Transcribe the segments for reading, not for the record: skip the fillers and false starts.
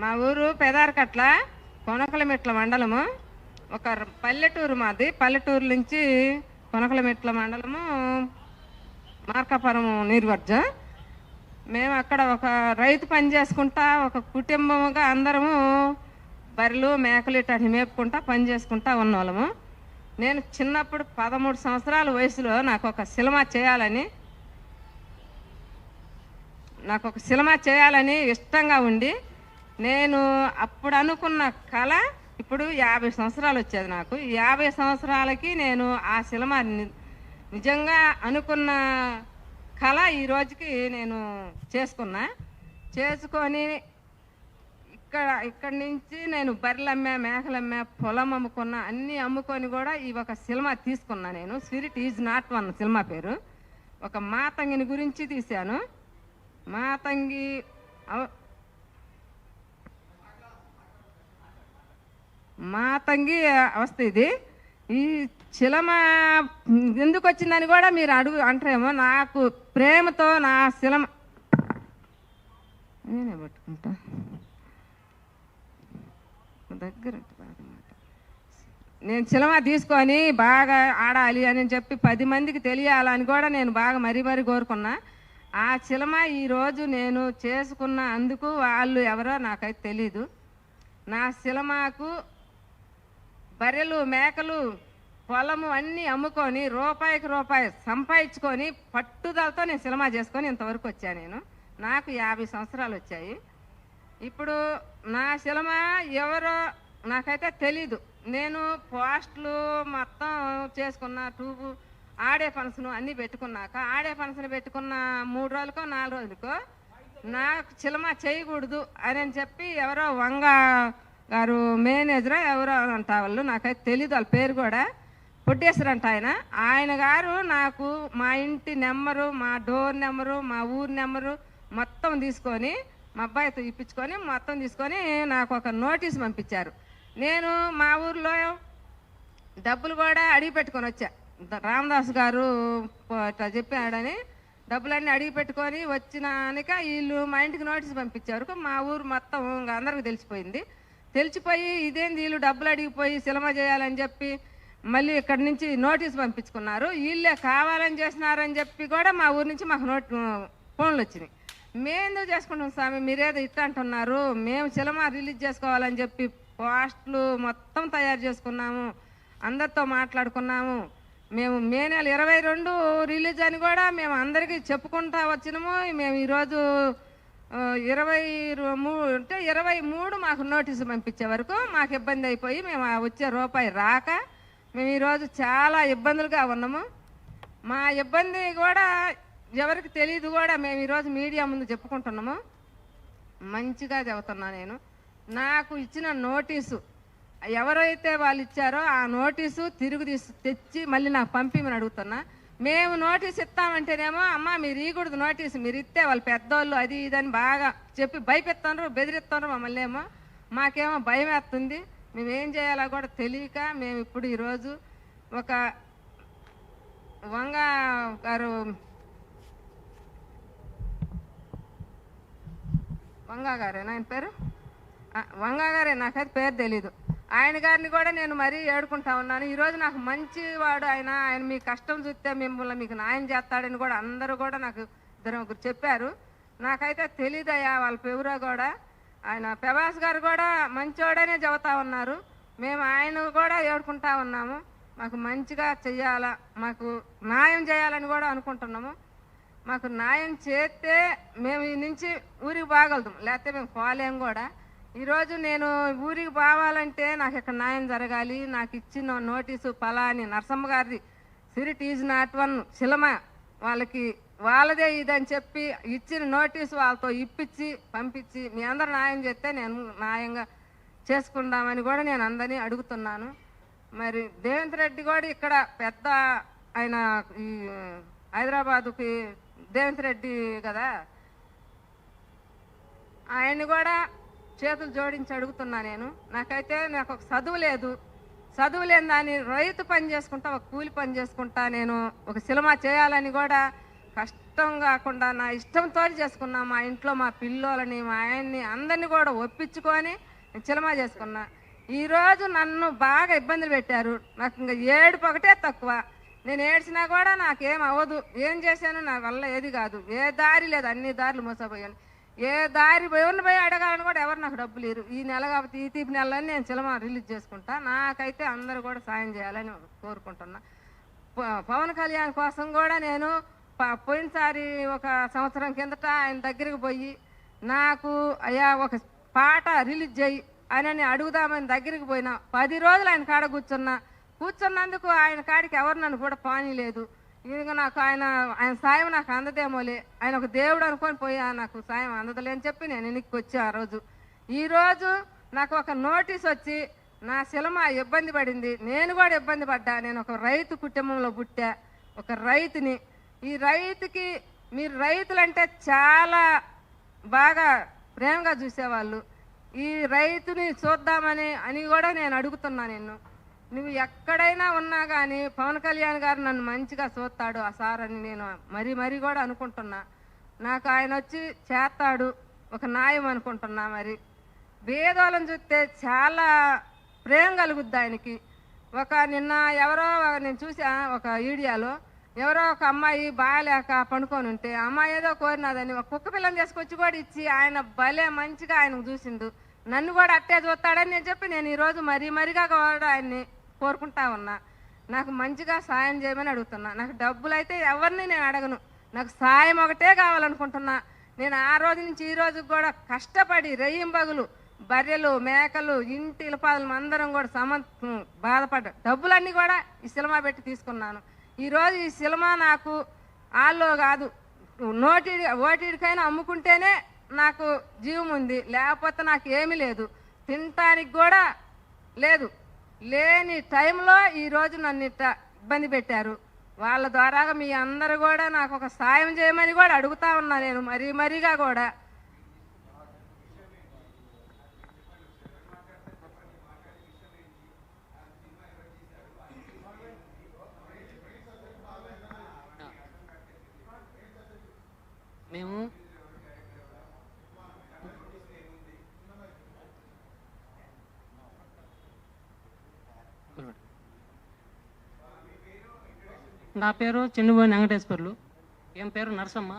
మా ఊరు పెదారకట్ల కొనకలమెట్ల మండలము. ఒక పల్లెటూరు మాది. పల్లెటూరు నుంచి కొనకలమెట్ల మండలము, మార్కాపురం నీరువర్జం. మేము అక్కడ ఒక రైతు పని చేసుకుంటా, ఒక కుటుంబముగా అందరము బర్రెలు మేకలు ఇట్లా మేపుకుంటా పని చేసుకుంటా ఉన్నవాళ్ళము. నేను చిన్నప్పుడు 13 సంవత్సరాల వయసులో నాకు ఒక సినిమా చేయాలని ఇష్టంగా ఉండి, నేను అప్పుడు అనుకున్న కళ ఇప్పుడు 50 సంవత్సరాలు వచ్చేది. నాకు 50 సంవత్సరాలకి నేను ఆ సినిమా నిజంగా అనుకున్న కళ ఈ రోజుకి నేను చేసుకొని ఇక్కడి నుంచి నేను బర్రెలు అమ్మా, మేకలు అమ్మా, పొలం అమ్ముకున్నా, అన్నీ అమ్ముకొని కూడా ఈ ఒక సినిమా తీసుకున్నా. నేను spirit is not one cinema పేరు. ఒక మాతంగిని గురించి తీశాను. మాతంగి అవస్థ ఇది. ఈ శిలమ ఎందుకు వచ్చిందని కూడా మీరు అంటారేమో. నాకు ప్రేమతో నా శిలమ నేనే పట్టుకుంటా దగ్గర. నేను శిలమ తీసుకొని బాగా ఆడాలి అని చెప్పి 10 మందికి తెలియాలని కూడా నేను బాగా మరీ కోరుకున్నా. ఆ శిలమ ఈరోజు నేను చేసుకున్న అందుకు వాళ్ళు ఎవరో నాకైతే తెలీదు. నా శిలమకు బర్రెలు మేకలు పొలము అన్నీ అమ్ముకొని రూపాయికి రూపాయి సంపాదించుకొని పట్టుదలతో నేను సినిమా చేసుకొని ఇంతవరకు వచ్చాను. నాకు 50 సంవత్సరాలు వచ్చాయి. ఇప్పుడు నా సినిమా ఎవరో నాకైతే తెలీదు. నేను పోస్టులు మొత్తం చేసుకున్న, ట్యూబు ఆడే ఫంక్షన్ అన్నీ పెట్టుకున్నాక, ఆడే ఫంక్షన్ పెట్టుకున్న 3 రోజులకో 4 రోజులకో నాకు సినిమా చేయకూడదు అని చెప్పి ఎవరో వంగ గారు మేనేజర్ ఎవరో అంట, వాళ్ళు నాకైతే తెలీదు వాళ్ళ పేరు కూడా. పొట్టేశ్వరంట ఆయన గారు నాకు మా ఇంటి నెంబరు, మా డోర్ నెంబరు, మా ఊరు నెంబరు మొత్తం తీసుకొని మా అబ్బాయితో ఇప్పించుకొని మొత్తం తీసుకొని నాకు ఒక నోటీస్ పంపించారు. నేను మా ఊర్లో డబ్బులు కూడా అడిగి పెట్టుకొని వచ్చా. రామదాస్ గారు ఇట్లా చెప్పాడని డబ్బులన్నీ అడిగి పెట్టుకొని వచ్చినాక వీళ్ళు మా ఇంటికి నోటీస్ పంపించారు. మా ఊరు మొత్తం అందరికి తెలిసిపోయి ఇదేంది వీళ్ళు డబ్బులు అడిగిపోయి సినిమా చేయాలని చెప్పి మళ్ళీ ఇక్కడి నుంచి నోటీస్ పంపించుకున్నారు. వీళ్ళే కావాలని చేసినారని చెప్పి కూడా మా ఊరు నుంచి మాకు ఫోన్లు వచ్చినాయి. మేమెందుకు చేసుకుంటాం స్వామి, మీరేదో ఇట్లా అంటున్నారు, మేము సినిమా రిలీజ్ చేసుకోవాలని చెప్పి పోస్టులు మొత్తం తయారు చేసుకున్నాము, అందరితో మాట్లాడుకున్నాము. మేము మే నెల 22 రిలీజ్ అని కూడా మేము అందరికీ చెప్పుకుంటా వచ్చినాము. మేము ఈరోజు 23 మాకు నోటీసు పంపించే వరకు మాకు ఇబ్బంది అయిపోయి మేము వచ్చే రూపాయి రాక మేము ఈరోజు చాలా ఇబ్బందులుగా ఉన్నాము. మా ఇబ్బంది కూడా ఎవరికి తెలియదు కూడా మేము ఈరోజు మీడియా ముందు చెప్పుకుంటున్నాము. మంచిగా చెబుతున్నా నేను. నాకు ఇచ్చిన నోటీసు ఎవరైతే వాళ్ళు ఇచ్చారో ఆ నోటీసు తిరుగు తెచ్చి మళ్ళీ నాకు పంపిమని అడుగుతున్నా. మేము నోటీస్ ఇస్తామంటేనేమో అమ్మ మీరు ఇవ్వకూడదు నోటీసు, మీరు ఇస్తే వాళ్ళు పెద్దోళ్ళు అది ఇదని బాగా చెప్పి భయపెత్తున్నారు, బెదిరిస్తున్నారు మమ్మల్ని. మాకేమో భయం వేస్తుంది. మేమేం చేయాలో కూడా తెలియక మేము ఇప్పుడు ఈరోజు ఒక వంగ గారేనా ఆయన పేరు? వంగ గారే, నాకైతే పేరు తెలీదు. ఆయన గారిని కూడా నేను మరీ ఏడుకుంటా ఉన్నాను. ఈరోజు నాకు మంచివాడు ఆయన మీ కష్టం చూస్తే మిమ్మల్ని మీకు న్యాయం చేస్తాడని కూడా అందరూ కూడా నాకు 2 చెప్పారు. నాకైతే తెలీదయ్యా వాళ్ళ ఎవరో కూడా. ఆయన ప్రభాస్ గారు కూడా మంచివాడనే చెబుతా ఉన్నారు. మేము ఆయన కూడా ఏడుకుంటా ఉన్నాము. మాకు మంచిగా చెయ్యాలా, మాకు న్యాయం చేయాలని కూడా అనుకుంటున్నాము. మాకు న్యాయం చేస్తే మేము ఈ నుంచి ఊరికి బాగలుగుతాం, లేకపోతే మేము పోలేము కూడా. ఈరోజు నేను ఊరికి పోవాలంటే నాకు ఇక్కడ న్యాయం జరగాలి. నాకు ఇచ్చిన నోటీసు పలాని నరసమ్మ గారిది spirit is not one cinema వాళ్ళదే ఇదని చెప్పి ఇచ్చిన నోటీసు వాళ్ళతో ఇప్పించి పంపించి మీ అందరు న్యాయం చేస్తే నేను న్యాయంగా చేసుకుందామని కూడా నేను అందరినీ అడుగుతున్నాను. మరి దేవేంద్ర రెడ్డి కూడా ఇక్కడ పెద్ద ఆయన ఈ హైదరాబాదుకి దేవేంద్ర రెడ్డి కదా, ఆయన్ని కూడా చేతులు జోడించి అడుగుతున్నా నేను. నాకు ఒక చదువు లేని దాన్ని రైతు పని చేసుకుంటా, ఒక కూలి పని చేసుకుంటా నేను ఒక సినిమా చేయాలని కూడా ఇష్టం కాకుండా నా ఇష్టంతో చేసుకున్నా. మా ఇంట్లో మా పిల్లోలని మా ఆయన్ని అందరినీ కూడా ఒప్పించుకొని సినిమా చేసుకున్నా. ఈరోజు నన్ను బాగా ఇబ్బందులు పెట్టారు. నాకు ఇంకా ఏడుపు ఒకటే తక్కువ. నేను ఏడ్చినా కూడా నాకేం అవ్వదు. ఏం చేశాను నా వల్ల ఏది కాదు. ఏ దారి లేదు, అన్ని దారులు మోసపోయాను. ఏ దారి ఎవరిని పోయి అడగాలని కూడా ఎవరు నాకు డబ్బులు లేరు. ఈ నెల కాబట్టి ఈ తీపి నెలని నేను సినిమా రిలీజ్ చేసుకుంటా. నాకైతే అందరూ కూడా సాయం చేయాలని కోరుకుంటున్నా. పవన్ కళ్యాణ్ కోసం కూడా నేను పోయినసారి ఒక సంవత్సరం కిందట ఆయన దగ్గరికి పోయి నాకు అయ్యా ఒక పాట రిలీజ్ చేయి అని అడుగుదామని దగ్గరికి పోయినా. 10 రోజులు ఆయన కాడ కూర్చున్నందుకు ఆయన కాడికి ఎవరు నన్ను కూడా పానీలేదు. ఇక నాకు ఆయన సాయం నాకు అందదేమోలే, ఆయన ఒక దేవుడు అనుకొని పోయా, నాకు సాయం అందదులే అని చెప్పి నేను వెనక్కి వచ్చా. ఆ రోజు ఈరోజు నాకు ఒక నోటీస్ వచ్చి నా సినిమా ఇబ్బంది పడింది. నేను కూడా ఇబ్బంది పడ్డా. నేను ఒక రైతు కుటుంబంలో పుట్టా, ఒక రైతుని. ఈ రైతుకి మీరు రైతులంటే చాలా బాగా ప్రేమగా చూసేవాళ్ళు. ఈ రైతుని చూద్దామని కూడా నేను అడుగుతున్నా. నువ్వు ఎక్కడైనా ఉన్నా కానీ పవన్ కళ్యాణ్ గారు నన్ను మంచిగా చూస్తాడు ఆ సార్ అని నేను మరీ కూడా అనుకుంటున్నా. నాకు ఆయన వచ్చి చేస్తాడు ఒక న్యాయం అనుకుంటున్నా. మరి భేదాలను చూస్తే చాలా ప్రేమ కలుగుద్ది ఆయనకి. నిన్న ఎవరో నేను చూసా ఒక వీడియోలో, ఎవరో ఒక అమ్మాయి బాగాలేక పండుకొని ఉంటే అమ్మాయి ఏదో కోరినదని ఒక కుక్క పిల్లని తీసుకొచ్చి కూడా ఇచ్చి ఆయన భలే మంచిగా ఆయనకు చూసిండు. నన్ను కూడా అట్టే చూస్తాడని నేను చెప్పి నేను ఈరోజు మరీగా కూడా ఆయన్ని కోరుకుంటా ఉన్నా. నాకు మంచిగా సాయం చేయమని అడుగుతున్నా. నాకు డబ్బులు అయితే ఎవరిని నేను అడగను. నాకు సాయం ఒకటే కావాలనుకుంటున్నా. నేను ఆ రోజు నుంచి ఈ రోజుకి కూడా కష్టపడి రెయ్యింబగులు బర్రెలు మేకలు ఇంటి ఇలపాదలు అందరం కూడా బాధపడ్డా. డబ్బులన్నీ కూడా ఈ సినిమా పెట్టి తీసుకున్నాను. ఈరోజు ఈ సినిమా నాకు ఆల్లో కాదు ఓటీడికైనా అమ్ముకుంటేనే నాకు జీవం ఉంది, లేకపోతే నాకు ఏమీ లేదు. తినటానికి కూడా లేదు. లేని టైంలో ఈరోజు నన్ను ఇబ్బంది పెట్టారు. వాళ్ళ ద్వారాగా మీ అందరూ కూడా నాకు ఒక సాయం చేయమని కూడా అడుగుతా ఉన్నా. నేను మరీగా కూడా మేము నా పేరు చెన్నుబోయిన వెంకటేశ్వర్లు. ఏం పేరు నరసమ్మ.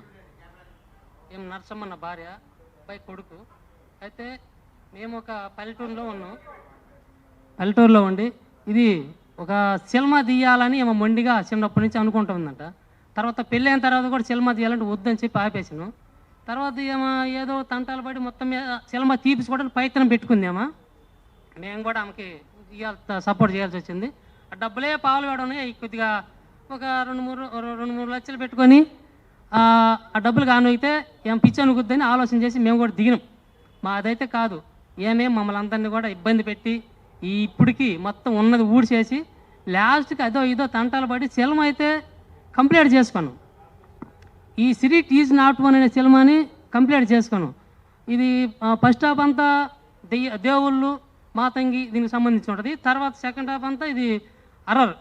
నరసమ్మ నా భార్య, అబ్బాయి కొడుకు. అయితే మేము ఒక పల్లెటూరులో ఉండి ఇది ఒక సినిమా తీయాలని ఏమో మొండిగా చిన్నప్పటి నుంచి అనుకుంటుందంట. తర్వాత పెళ్ళి అయిన తర్వాత కూడా సినిమా తీయాలంటే వద్దని చెప్పి ఆపేసాను. తర్వాత ఏదో తంటాలు పడి మొత్తం సినిమా తీపించుకోవడానికి ప్రయత్నం పెట్టుకుందేమో. మేము కూడా ఆమెకి సపోర్ట్ చేయాల్సి వచ్చింది. ఆ డబ్బులే పాలు వేయడం కొద్దిగా ఒక 2-3 లక్షలు పెట్టుకొని ఆ డబ్బులు కానుయితే ఏం పిచ్చి అనుకుద్దని ఆలోచన చేసి మేము కూడా దిగినాం. మాదైతే కాదు, మమ్మల్ని అందరినీ కూడా ఇబ్బంది పెట్టి ఇప్పటికి మొత్తం ఉన్నది ఊడ్చేసి లాస్ట్కి ఇదో తంటాలు పడి సినిమా అయితే కంప్లీట్ చేసుకున్నాం. ఈ సిరీట్ ఈజ్ నాట్ వన్ అనే సినిమాని కంప్లీట్ చేసుకున్నాం. ఇది ఫస్ట్ హాఫ్ అంతా దేవుళ్ళు మాతంగి దీనికి సంబంధించి ఉంటుంది. తర్వాత సెకండ్ హాఫ్ అంతా ఇది అర్రర్.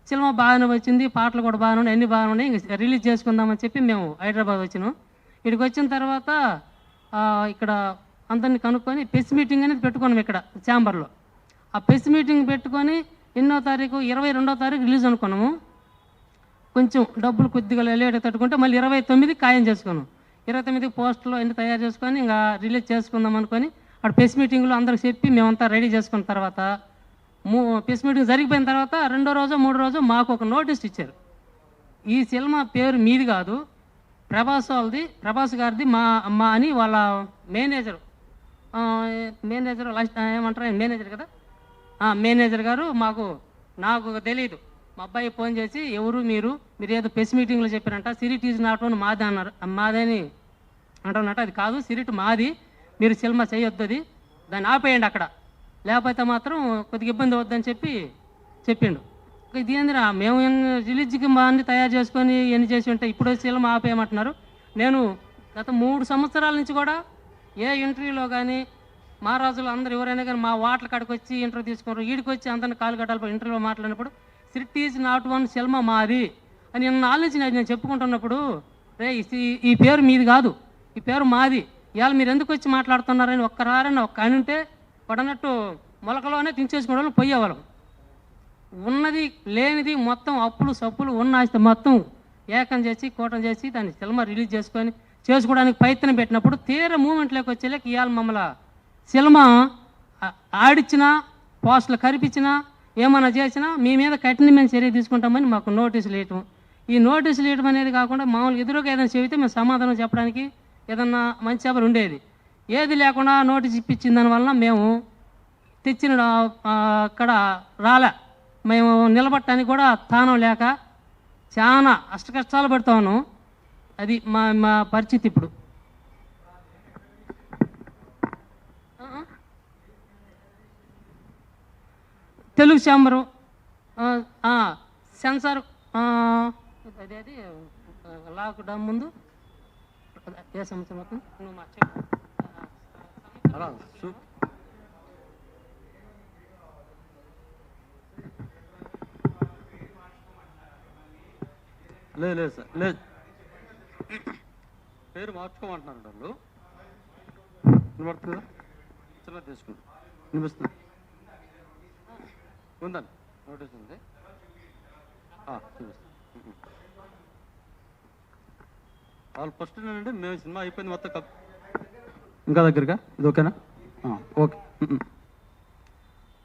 సినిమా బాగానే వచ్చింది, పాటలు కూడా బాగానే ఉన్నాయి, అన్నీ బాగానే ఉన్నాయి. ఇంక రిలీజ్ చేసుకుందామని చెప్పి మేము హైదరాబాద్ వచ్చినాం. ఇక్కడికి వచ్చిన తర్వాత ఇక్కడ అందరినీ కనుక్కొని ప్రెస్ మీటింగ్ అనేది పెట్టుకున్నాం ఇక్కడ ఛాంబర్లో. ఆ ప్రెస్ మీటింగ్ పెట్టుకొని 22వ తారీఖు రిలీజ్ అనుకున్నాము. కొంచెం డబ్బులు కొద్దిగా లేట్ తట్టుకుంటే మళ్ళీ 29 ఖాయం చేసుకున్నాం. 29 పోస్టులు అన్ని తయారు చేసుకొని ఇంకా రిలీజ్ చేసుకుందాం అనుకొని అక్కడ ప్రెస్ మీటింగ్లో అందరికి చెప్పి మేమంతా రెడీ చేసుకున్న తర్వాత ప్రెస్ మీటింగ్ జరిగిపోయిన తర్వాత 2వ రోజు 3వ రోజు మాకు ఒక నోటీస్ ఇచ్చారు. ఈ సినిమా పేరు మీది కాదు, ప్రభాస్ గారిది మా అని వాళ్ళ మేనేజర్ ఏమంటారు మేనేజర్ కదా, మేనేజర్ గారు నాకు తెలియదు. మా అబ్బాయి ఫోన్ చేసి ఎవరు మీరు ఏదో ప్రెస్ మీటింగ్లో చెప్పారంట సిరీట్ ఈజ్ నాట్ వన్ మాది అన్నారు. మాదని అంటున్నట్టు అది కాదు, సిరీట్ మాది, మీరు సినిమా చేయొద్దు, అది దాన్ని ఆపేయండి అక్కడ, లేకపోతే మాత్రం కొద్దిగా ఇబ్బంది అవుద్దని చెప్పిండు. ఇది ఏందిరా మేము రిలీజ్కి మా అన్ని తయారు చేసుకొని ఎన్ని చేసి ఉంటే ఇప్పుడు సినిమా ఆపేయమంటున్నారు. నేను గత 3 సంవత్సరాల నుంచి కూడా ఏ ఇంటర్వ్యూలో కానీ మహారాజులు అందరూ ఎవరైనా కానీ మా వాట్ల కాడికి వచ్చి ఇంటర్వ్యూ తీసుకున్నారు. వీడికి వచ్చి అందరిని కాలు కట్టాలి ఇంటర్వ్యూలో మాట్లాడినప్పుడు సిరీట్ ఈజ్ నాట్ వన్ సినిమా మాది అని నాలుగు నుంచి నేను చెప్పుకుంటున్నప్పుడు రే ఈ పేరు మీది కాదు, ఈ పేరు మాది, ఇవాళ మీరు ఎందుకు వచ్చి మాట్లాడుతున్నారని ఒక్కరారని ఒక్క అని ఉంటే పడనట్టు మొలకలోనే తించేసుకునే వాళ్ళు పోయేవాళ్ళం. ఉన్నది లేనిది మొత్తం అప్పులు సప్పులు ఉన్న ఆస్తి మొత్తం ఏకం చేసి కూటం చేసి దాన్ని సినిమా రిలీజ్ చేసుకోవడానికి ప్రయత్నం పెట్టినప్పుడు తీర మూమెంట్లోకి వచ్చేలేక ఇవాళ మమ్మల్ని సినిమా ఆడిచ్చినా పోస్టులు కరిపించినా ఏమైనా చేసినా మీ మీద కఠినమైన చర్య తీసుకుంటామని మాకు నోటీసులు వేయటం. ఈ నోటీసులు వేయడం అనేది కాకుండా మామూలుగా ఎదురుగా ఏదైనా చెబితే మేము సమాధానం చెప్పడానికి ఏదన్నా మంచి ఎవరు ఉండేది. ఏది లేకుండా నోటీస్ ఇప్పించిన దానివల్ల మేము తెచ్చిన అక్కడ రాలే, మేము నిలబట్టడానికి కూడా స్థానం లేక చాలా అష్టకష్టాలు పడుతూ ఉన్నాం. అది మా పరిస్థితి ఇప్పుడు. తెలుగు ఛాంబరు సెన్సార్ అదేది లాక్డౌన్ ముందు ఏ సంవత్సరం అవుతుంది నువ్వు మా లేదు సార్, లేదు, పేరు మార్చుకోమంటున్నారు వాళ్ళు. వినబడుతుందా? చిన్న తీసుకుంటాం, వినిపిస్తుంది, ఉందండి, నోటీస్ ఉంది, చూపిస్తాం. వాళ్ళు ఫస్ట్ ఏంటంటే మేము సినిమా అయిపోయింది మొత్తం ఇంకా దగ్గరగా ఇది ఓకేనా? ఓకే.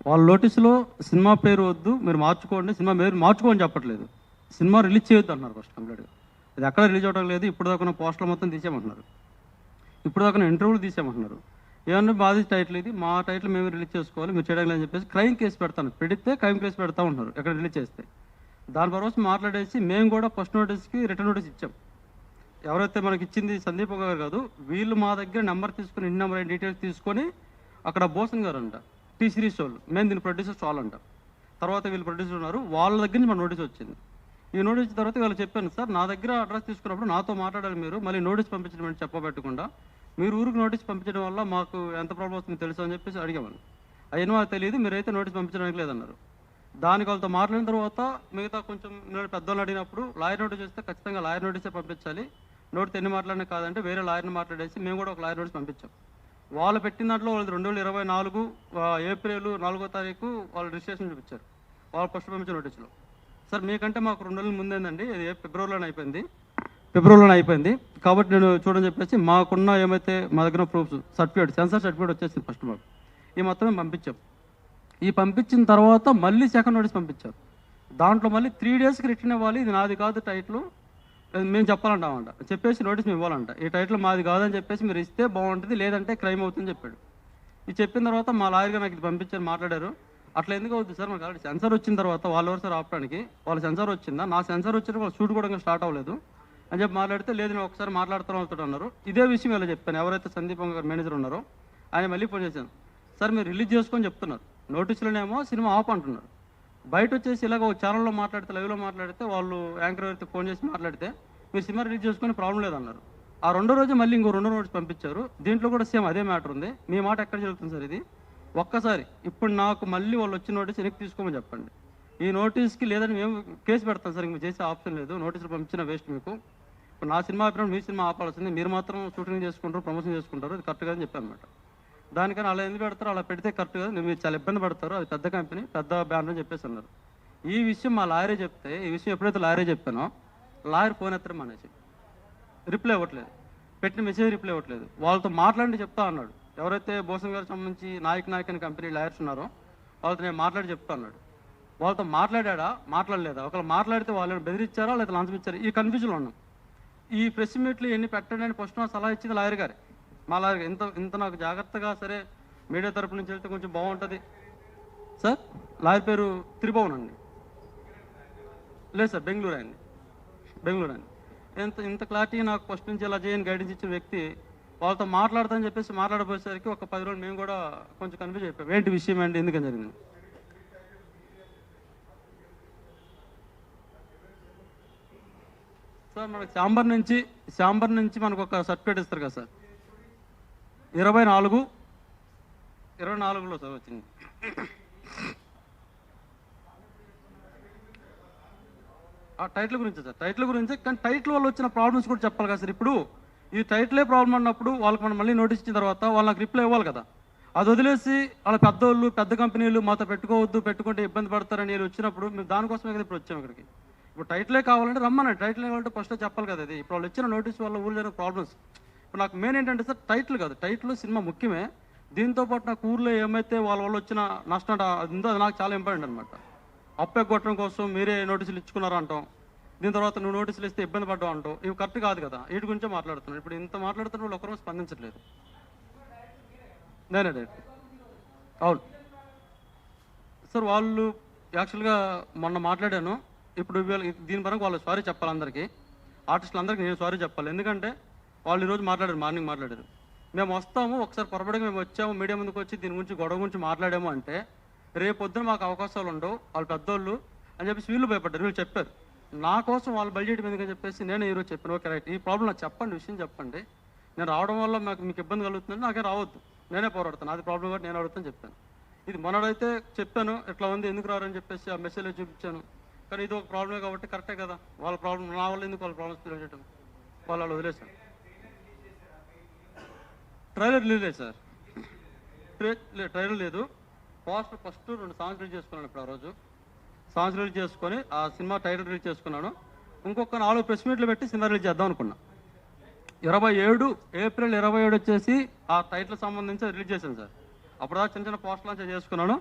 వాళ్ళ నోటీసులో సినిమా పేరు వద్దు మీరు మార్చుకోండి, సినిమా పేరు మార్చుకోని చెప్పట్లేదు, సినిమా రిలీజ్ చేయొద్దు అంటున్నారు ఫస్ట్ కంప్లీట్గా. ఇది ఎక్కడ రిలీజ్ అవ్వడం లేదు, ఇప్పుడు దాకా పోస్టర్లు మొత్తం తీసేయమంటున్నారు, ఇప్పుడు దాకా ఇంటర్వ్యూలు తీసేయమంటున్నారు. ఏమన్నా మాది టైటిల్ ఇది, మా టైటిల్ మేము రిలీజ్ చేసుకోవాలి, మీరు చేయడం లేదని చెప్పేసి క్రైమ్ కేసు పెడతాను, పెడితే క్రైమ్ కేసు పెడతా ఉంటున్నారు ఎక్కడ రిలీజ్ చేస్తే. దాని పర్వసం మాట్లాడేసి మేము కూడా ఫస్ట్ నోటీస్కి రిటర్న్ నోటీస్ ఇచ్చాం. ఎవరైతే మనకి ఇచ్చింది సందీప్ గారు కాదు, వీళ్ళు మా దగ్గర నెంబర్ తీసుకుని ఇంటి నెంబర్ డీటెయిల్స్ తీసుకొని అక్కడ బోసన్ గారు అంట టీ సిరీస్ వాళ్ళు, మేము దీని ప్రొడ్యూసర్స్ వాళ్ళంట, తర్వాత వీళ్ళు ప్రొడ్యూసర్ ఉన్నారు, వాళ్ళ దగ్గర నుంచి మన నోటీస్ వచ్చింది. ఈ నోటీస్ తర్వాత వాళ్ళు చెప్పాను సార్ నా దగ్గర అడ్రస్ తీసుకున్నప్పుడు నాతో మాట్లాడాలి మీరు, మళ్ళీ నోటీస్ పంపించడం అంటే చెప్పబెట్టకుండా మీరు ఊరికి నోటీస్ పంపించడం వల్ల మాకు ఎంత ప్రాబ్లం వస్తుందో తెలుసు అని చెప్పేసి అడిగామని. అయినా మాకు తెలియదు, మీరైతే నోటీస్ పంపించడానికి లేదన్నారు. దానికి వాళ్ళతో మాట్లాడిన తర్వాత మిగతా కొంచెం పెద్దవాళ్ళు అడిగినప్పుడు లాయర్ నోటీస్ వస్తే ఖచ్చితంగా లాయర్ నోటీసే పంపించాలి, నోటీస్ ఎన్ని మాట్లాడినా కాదంటే వేరే లాయర్ని మాట్లాడేసి మేము కూడా ఒక లాయర్ నోటీస్ పంపించాం. వాళ్ళు పెట్టిన దాంట్లో వాళ్ళు 2024 ఏప్రిల్ 4వ తారీఖు వాళ్ళు రిజిస్ట్రేషన్ చూపించారు వాళ్ళు ఫస్ట్ పంపించిన నోటీసులో. సార్ మీకంటే మాకు 2 నెలల ముందేందండి, ఇది ఫిబ్రవరిలోనే అయిపోయింది కాబట్టి నేను చూడని చెప్పేసి మాకున్న ఏమైతే మా దగ్గర ప్రూఫ్స్ సర్టిఫికేట్ సెన్సార్ సర్టిఫికేట్ వచ్చేసింది ఫస్ట్ మాకు, ఈ మొత్తం మేము పంపించాం. ఈ పంపించిన తర్వాత మళ్ళీ సెకండ్ నోటీస్ పంపించారు, దాంట్లో మళ్ళీ 3 డేస్కి రిటర్న్ ఇవ్వాలి, ఇది నాది కాదు టైటిల్ మేము చెప్పాలంటామంట, చెప్పేసి నోటీస్ మేము ఇవ్వాలంట, ఈ టైటిల్ మాది కాదని చెప్పేసి మీరు ఇస్తే బాగుంటుంది లేదంటే క్రైమ్ అవుతుందని చెప్పాడు. ఇది చెప్పిన తర్వాత మా లాయర్గా నాకు ఇది పంపించారు, మాట్లాడారు. అట్లా ఎందుకు అవుతుంది సార్, మాకు ఆల్రెడీ సెన్సార్ వచ్చిన తర్వాత వాళ్ళు ఎవరు సార్ ఆపడానికి, వాళ్ళ సెన్సార్ వచ్చిందా, నా సెన్సార్ వచ్చిన వాళ్ళు షూట్ కూడా స్టార్ట్ అవ్వలేదు అని చెప్పి మాట్లాడితే లేదు నేను ఒకసారి మాట్లాడుతాను వాళ్ళతో అన్నారు. ఇదే విషయం ఇలా చెప్పాను, ఎవరైతే సందీప్ గారు మేనేజర్ ఉన్నారో ఆయన మళ్ళీ ఫోన్ చేశాను, సార్ మీరు రిలీజ్ చేసుకొని చెప్తున్నారు, నోటీసులోనేమో సినిమా ఆఫ్ అంటున్నారు, బయట వచ్చేసి ఇలాగ ఒక ఛానల్లో మాట్లాడితే లైవ్లో మాట్లాడితే వాళ్ళు యాంకర్ అయితే ఫోన్ చేసి మాట్లాడితే మీరు సినిమా రిలీజ్ చేసుకొని ప్రాబ్లం లేదన్నారు. ఆ 2వ రోజు మళ్ళీ ఇంకో 2 నోటీస్ పంపించారు, దీంట్లో కూడా సేమ్ అదే మ్యాటర్ ఉంది, మీ మాట ఎక్కడ జరుగుతుంది సార్ ఇది, ఒక్కసారి ఇప్పుడు నాకు మళ్ళీ వాళ్ళు వచ్చిన నోటీస్ వెనక్కి తీసుకోమని చెప్పండి, ఈ నోటీస్కి లేదని మేము కేసు పెడతాం సార్, ఇంక చేసే ఆప్షన్ లేదు, నోటీసులు పంపించిన వేస్ట్ మీకు, ఇప్పుడు నా సినిమా ఆపినప్పుడు మీ సినిమా ఆపాల్సింది, మీరు మాత్రం షూటింగ్ చేసుకుంటారు ప్రమోషన్ చేసుకుంటారు, అది కరెక్ట్ కాదని చెప్పాను అనమాట. దానికని అలా ఎందుకు పెడతారు, అలా పెడితే కరెక్ట్ కాదు, మీరు చాలా ఇబ్బంది పడతారు, అది పెద్ద కంపెనీ పెద్ద బ్యానర్ అని చెప్పేసి అన్నారు. ఈ విషయం మా లాయరే చెప్తే, ఈ విషయం ఎప్పుడైతే లాయరే చెప్పానో లాయర్ ఫోన్ ఎత్తడం అనేసి రిప్లై ఇవ్వట్లేదు, పెట్టిన మెసేజ్ రిప్లై ఇవ్వట్లేదు, వాళ్ళతో మాట్లాడి చెప్తా అన్నాడు, ఎవరైతే బోసన్ గారికి సంబంధించి నాయక్ అని కంపెనీ లాయర్స్ ఉన్నారో వాళ్ళతో నేను మాట్లాడి చెప్తా అన్నాడు. వాళ్ళతో మాట్లాడా మాట్లాడలేదా, ఒకవేళ మాట్లాడితే వాళ్ళని బెదిరించారా లేదా లంచం ఇచ్చారా, ఈ కన్ఫ్యూజన్లో ఉన్నాం. ఈ ప్రెస్ మీట్లు ఎన్ని పెట్టండి అని ఫస్ట్ నాకు సలహా ఇచ్చింది లాయర్ గారే, మా లాయర్ ఇంత నాకు జాగ్రత్తగా సరే మీడియా తరపు నుంచి వెళ్తే కొంచెం బాగుంటుంది సార్. లాయర్ పేరు త్రిభువన్ అండి, లేదు సార్ బెంగళూరు అండి. ఇంత క్లారిటీ నాకు ఫస్ట్ నుంచి ఇలా చేయని గైడెన్స్ ఇచ్చిన వ్యక్తి వాళ్ళతో మాట్లాడతానని చెప్పేసి మాట్లాడపోయేసరికి ఒక 10 రోజులు మేము కూడా కొంచెం కన్ఫ్యూజ్ అయిపోయాం, ఏంటి విషయం ఏంటి ఎందుకని జరిగింది. సార్ మనకు ఛాంబర్ నుంచి మనకు ఒక సర్టిఫికేట్ ఇస్తారు కదా సార్, 24లో సార్ వచ్చింది. ఆ టైటిల్ గురించి సార్, టైటిల్ గురించి. కానీ టైటిల్ వల్ల వచ్చిన ప్రాబ్లమ్స్ కూడా చెప్పాలి కదా సార్. ఇప్పుడు ఈ టైటిలే ప్రాబ్లం అన్నప్పుడు వాళ్ళకి మనం మళ్ళీ నోటీస్ ఇచ్చిన తర్వాత వాళ్ళు నాకు రిప్లై ఇవ్వాలి కదా. అది వదిలేసి వాళ్ళ పెద్దోళ్ళు పెద్ద కంపెనీలు మాతో పెట్టుకోవద్దు, పెట్టుకుంటే ఇబ్బంది పడతారని నేను వచ్చినప్పుడు మేము దానికోసమే కదా ఇప్పుడు వచ్చాము ఇక్కడికి. ఇప్పుడు టైటిలే కావాలంటే రమ్మనండి, టైటిల్ కావాలంటే ఫస్ట్ చెప్పాలి కదా. ఇది ఇప్పుడు వాళ్ళు ఇచ్చిన నోటీస్ వల్ల ఊళ్ళో జరిగిన ప్రాబ్లమ్స్. ఇప్పుడు నాకు మెయిన్ ఏంటంటే సార్ టైటిల్ కాదు, టైటిల్ సినిమా ముఖ్యమే. దీంతో పాటు నాకు ఊర్లో ఏమైతే వాళ్ళ వల్ల వచ్చిన నష్టం అది ఉందో అది నాకు చాలా ఇంపార్టెంట్ అనమాట. అప్పు ఎగ్గొట్టడం కోసం మీరే నోటీసులు ఇచ్చుకున్నారు అంటాం, దీని తర్వాత నువ్వు నోటీసులు ఇస్తే ఇబ్బంది పడ్డావు అంటావు. ఇవి కరెక్ట్ కాదు కదా. వీటి గురించే మాట్లాడుతున్నాను. ఇప్పుడు ఇంత మాట్లాడుతున్న వాళ్ళు ఒకరు స్పందించట్లేదు. నేనే అవును సార్. వాళ్ళు యాక్చువల్గా మొన్న మాట్లాడాను. ఇప్పుడు దీని పరంగా వాళ్ళు సారీ చెప్పాలి అందరికీ, ఆర్టిస్టులు అందరికీ నేను సారీ చెప్పాలి. ఎందుకంటే వాళ్ళు ఈరోజు మాట్లాడారు, మార్నింగ్ మాట్లాడారు. మేము వస్తాము, ఒకసారి పొరపడిగా మేము వచ్చాము, మీడియా ముందుకు వచ్చి దీని గురించి గొడవ గురించి మాట్లాడాము అంటే రేపు పొద్దున మాకు అవకాశాలు ఉండవు, వాళ్ళు పెద్దోళ్ళు అని చెప్పేసి వీళ్ళు భయపడ్డారు. వీళ్ళు చెప్పారు నా కోసం వాళ్ళు బడ్జెట్ ఎందుకని చెప్పేసి నేను ఈరోజు చెప్పాను. ఓకే రైట్, ఈ ప్రాబ్లం నాకు చెప్పండి, విషయం చెప్పండి. నేను రావడం వల్ల మీకు ఇబ్బంది కలుగుతుందని నాకే రావద్దు, నేనే పోరాడతాను, అది ప్రాబ్లం కాబట్టి నేను అడుగుతాను చెప్పాను. ఇది మొన్నడైతే చెప్పాను ఎట్లా ఉంది ఎందుకు రారని చెప్పేసి ఆ మెసేజ్ చూపించాను. కానీ ఇది ఒక ప్రాబ్లమే కాబట్టి కరెక్టే కదా. వాళ్ళ ప్రాబ్లం నా వల్ల ఎందుకు వాళ్ళ ప్రాబ్లమ్స్ ఫీల్ చేయడం, వాళ్ళు వదిలేశాను. ట్రైలర్ రిలీజ్ లేదు సార్, ట్రైలర్ లేదు. ఫస్ట్ 2 సాంగ్స్ రిలీజ్ చేసుకున్నాను. ఇప్పుడు ఆ రోజు సాంగ్స్ రిలీజ్ చేసుకొని ఆ సినిమా టైటిల్ రిలీజ్ చేసుకున్నాను. ఇంకొక 4 ప్రెస్ మీట్లు పెట్టి సినిమా రిలీజ్ చేద్దాం అనుకున్నా. 27 ఏప్రిల్ 27 వచ్చేసి ఆ టైటిల్ సంబంధించి రిలీజ్ చేశాను సార్. అప్పుడు దాకా చిన్న చిన్న పోస్టర్ లాంచ్ చేసుకున్నాను.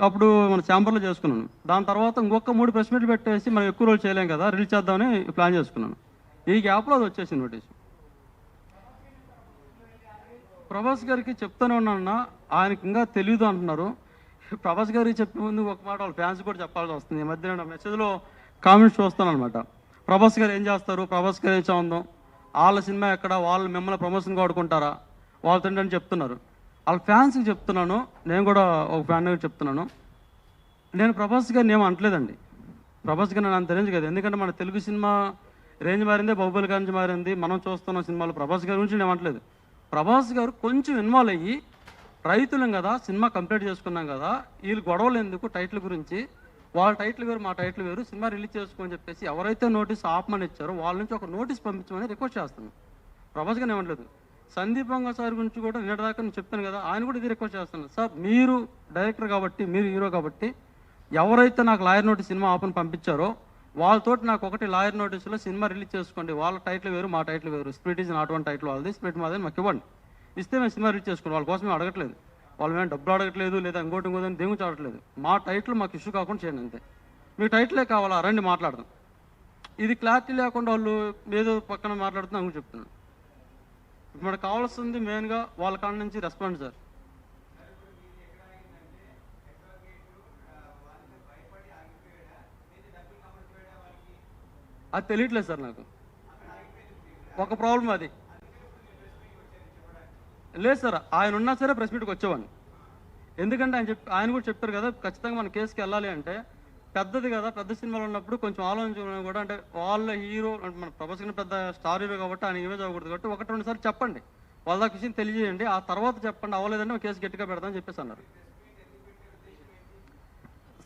అప్పుడు మన ఛాంబర్లో చేసుకున్నాను. దాని తర్వాత ఇంకొక 3 ప్రెస్ మీట్లు పెట్టేసి మనం ఎక్కువ రోజులు చేయలేం కదా, రిలీజ్ చేద్దామని ప్లాన్ చేసుకున్నాను. ఈ గ్యాప్లో అది వచ్చేసింది నోటీస్. ప్రభాస్ గారికి చెప్తానే ఉన్నా, ఆయనకి ఇంకా తెలియదు అంటున్నారు. ప్రభాస్ గారికి చెప్పే ముందు ఒక మాట వాళ్ళ ఫ్యాన్స్ కూడా చెప్పాల్సి వస్తుంది. ఈ మధ్య నేను మెసేజ్లో కామెంట్స్ చూస్తాను అనమాట. ప్రభాస్ గారు ఏం చేస్తారు, ప్రభాస్ గారు ఏం చందాం, వాళ్ళ సినిమా ఎక్కడ, వాళ్ళు మిమ్మల్ని ప్రమోషన్ వాడుకుంటారా, వాళ్ళతో అని చెప్తున్నారు. వాళ్ళ ఫ్యాన్స్కి చెప్తున్నాను, నేను కూడా ఒక ఫ్యాన్ చెప్తున్నాను. నేను ప్రభాస్ గారిని ఏమో అంటలేదండి. ప్రభాస్ గారు నేను అంత రేంజ్ కదా. ఎందుకంటే మన తెలుగు సినిమా రేంజ్ మారిందే, బాహుబలి గారి మారింది. మనం చూస్తున్న సినిమాలు ప్రభాస్ గారి గురించి నేను అంటలేదు. ప్రభాస్ గారు కొంచెం ఇన్వాల్వ్ అయ్యి రైతులం కదా, సినిమా కంప్లీట్ చేసుకున్నాం కదా, వీళ్ళు గొడవలు ఎందుకు టైటిల్ గురించి, వాళ్ళ టైటిల్ వేరు మా టైటిల్ వేరు, సినిమా రిలీజ్ చేసుకోమని చెప్పేసి ఎవరైతే నోటీస్ ఆపమని ఇచ్చారో వాళ్ళ నుంచి ఒక నోటీస్ పంపించమని రిక్వెస్ట్ చేస్తున్నాను. ప్రభాస్ గారు ఏమనలేదు. సందీప్ వంగ సార్ గురించి కూడా నిన్నటిదాకా నేను చెప్తాను కదా, ఆయన కూడా ఇది రిక్వెస్ట్ చేస్తున్నాను. సార్ మీరు డైరెక్టర్ కాబట్టి, మీరు హీరో కాబట్టి, ఎవరైతే నాకు లాయర్ నోటీస్ సినిమా ఆపని పంపించారో వాళ్ళతోటి నాకు ఒకటి లాయర్ నోటీసులో సినిమా రిలీజ్ చేసుకోండి, వాళ్ళ టైటిల్ వేరు మా టైటిల్ వేరు, split is not one title వాళ్ళది, స్ప్లిట్ మాది మాకు ఇవ్వండి, ఇస్తే మేము సినిమా రిలీజ్ చేసుకోండి. వాళ్ళ కోసం మేము అడగట్లేదు, వాళ్ళు మేము డబ్బులు అడగట్లేదు, లేదా ఇంకోటి ఇంకోటి దేవుని చూడట్లేదు. మా టైటిల్ మాకు ఇష్యూ కాకుండా చేయండి అంతే. మీకు టైటిలే కావాలా రండి మాట్లాడదాం. ఇది క్లారిటీ లేకుండా వాళ్ళు ఏదో పక్కన మాట్లాడుతున్నా చెప్తున్నాను. ఇప్పుడు మనకు కావాల్సింది మెయిన్గా వాళ్ళ కాడ నుంచి రెస్పాన్స్ సార్. అది తెలియట్లేదు సార్ నాకు. ఒక ప్రాబ్లం అది లేదు సార్. ఆయన ఉన్నా సరే ప్రెస్ మీట్కి వచ్చేవాడిని. ఎందుకంటే ఆయన కూడా చెప్పారు కదా, ఖచ్చితంగా మన కేసుకి వెళ్ళాలి అంటే పెద్దది కదా, పెద్ద సినిమాలు ఉన్నప్పుడు కొంచెం ఆలోచన కూడా, అంటే వాళ్ళ హీరో అంటే మన ప్రభాస్ పెద్ద స్టార్ హీరో కాబట్టి ఆయన ఇమేజ్ అవ్వకూడదు కాబట్టి 1-2 సార్లు చెప్పండి, వాళ్ళ దాకా విషయం తెలియజేయండి, ఆ తర్వాత చెప్పండి, అవ్వలేదంటే కేసు గట్టిగా పెడదామని చెప్పేసి అన్నారు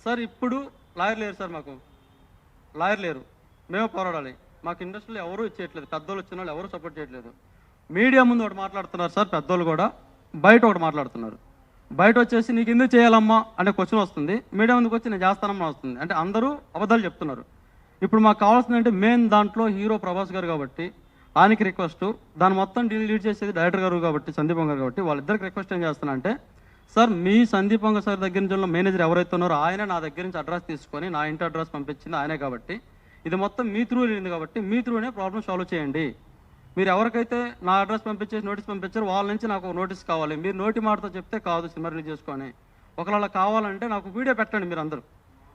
సార్. ఇప్పుడు లాయర్ లేరు సార్, మాకు లాయర్ లేరు, మేమే పోరాడాలి. మాకు ఇండస్ట్రీలో ఎవరూ ఇచ్చేయట్లేదు, పెద్దోళ్ళు వచ్చిన వాళ్ళు ఎవరు సపోర్ట్ చేయట్లేదు. మీడియా ముందు ఒకటి మాట్లాడుతున్నారు సార్ పెద్దోళ్ళు కూడా, బయట ఒకటి మాట్లాడుతున్నారు. బయట వచ్చేసి నీకు ఎందుకు చేయాలమ్మా అనే క్వశ్చన్ వస్తుంది, మీడియా ముందుకు వచ్చి నేను చేస్తానమ్మా వస్తుంది. అంటే అందరూ అబద్ధాలు చెప్తున్నారు. ఇప్పుడు మాకు కావాల్సింది అంటే మెయిన్ దాంట్లో హీరో ప్రభాస్ గారు కాబట్టి ఆయనకి రిక్వెస్ట్, దాని మొత్తం లీడ్ చేసేది డైరెక్టర్ గారు కాబట్టి సందీప్ వంగ గారు కాబట్టి వాళ్ళిద్దరికి రిక్వెస్ట్ ఏం చేస్తున్నా అంటే, సార్ మీ సందీప్ వంగ సార్ దగ్గర నుంచి మేనేజర్ ఎవరైతే ఉన్నారో ఆయన నా దగ్గర నుంచి అడ్రస్ తీసుకొని నా ఇంటి అడ్రస్ పంపించింది ఆయనే కాబట్టి, ఇది మొత్తం మీ త్రూ వెళ్ళింది కాబట్టి మీ త్రూనే ప్రాబ్లం సాల్వ్ చేయండి. మీరు ఎవరికైతే నా అడ్రస్ పంపించేసి నోటీస్ పంపించారో వాళ్ళ నుంచి నాకు నోటీస్ కావాలి. మీరు నోటి మాటతో చెప్తే కాదు సినిమా రిలీజ్ చేసుకొని, ఒకవేళ కావాలంటే నాకు వీడియో పెట్టండి, మీరు అందరూ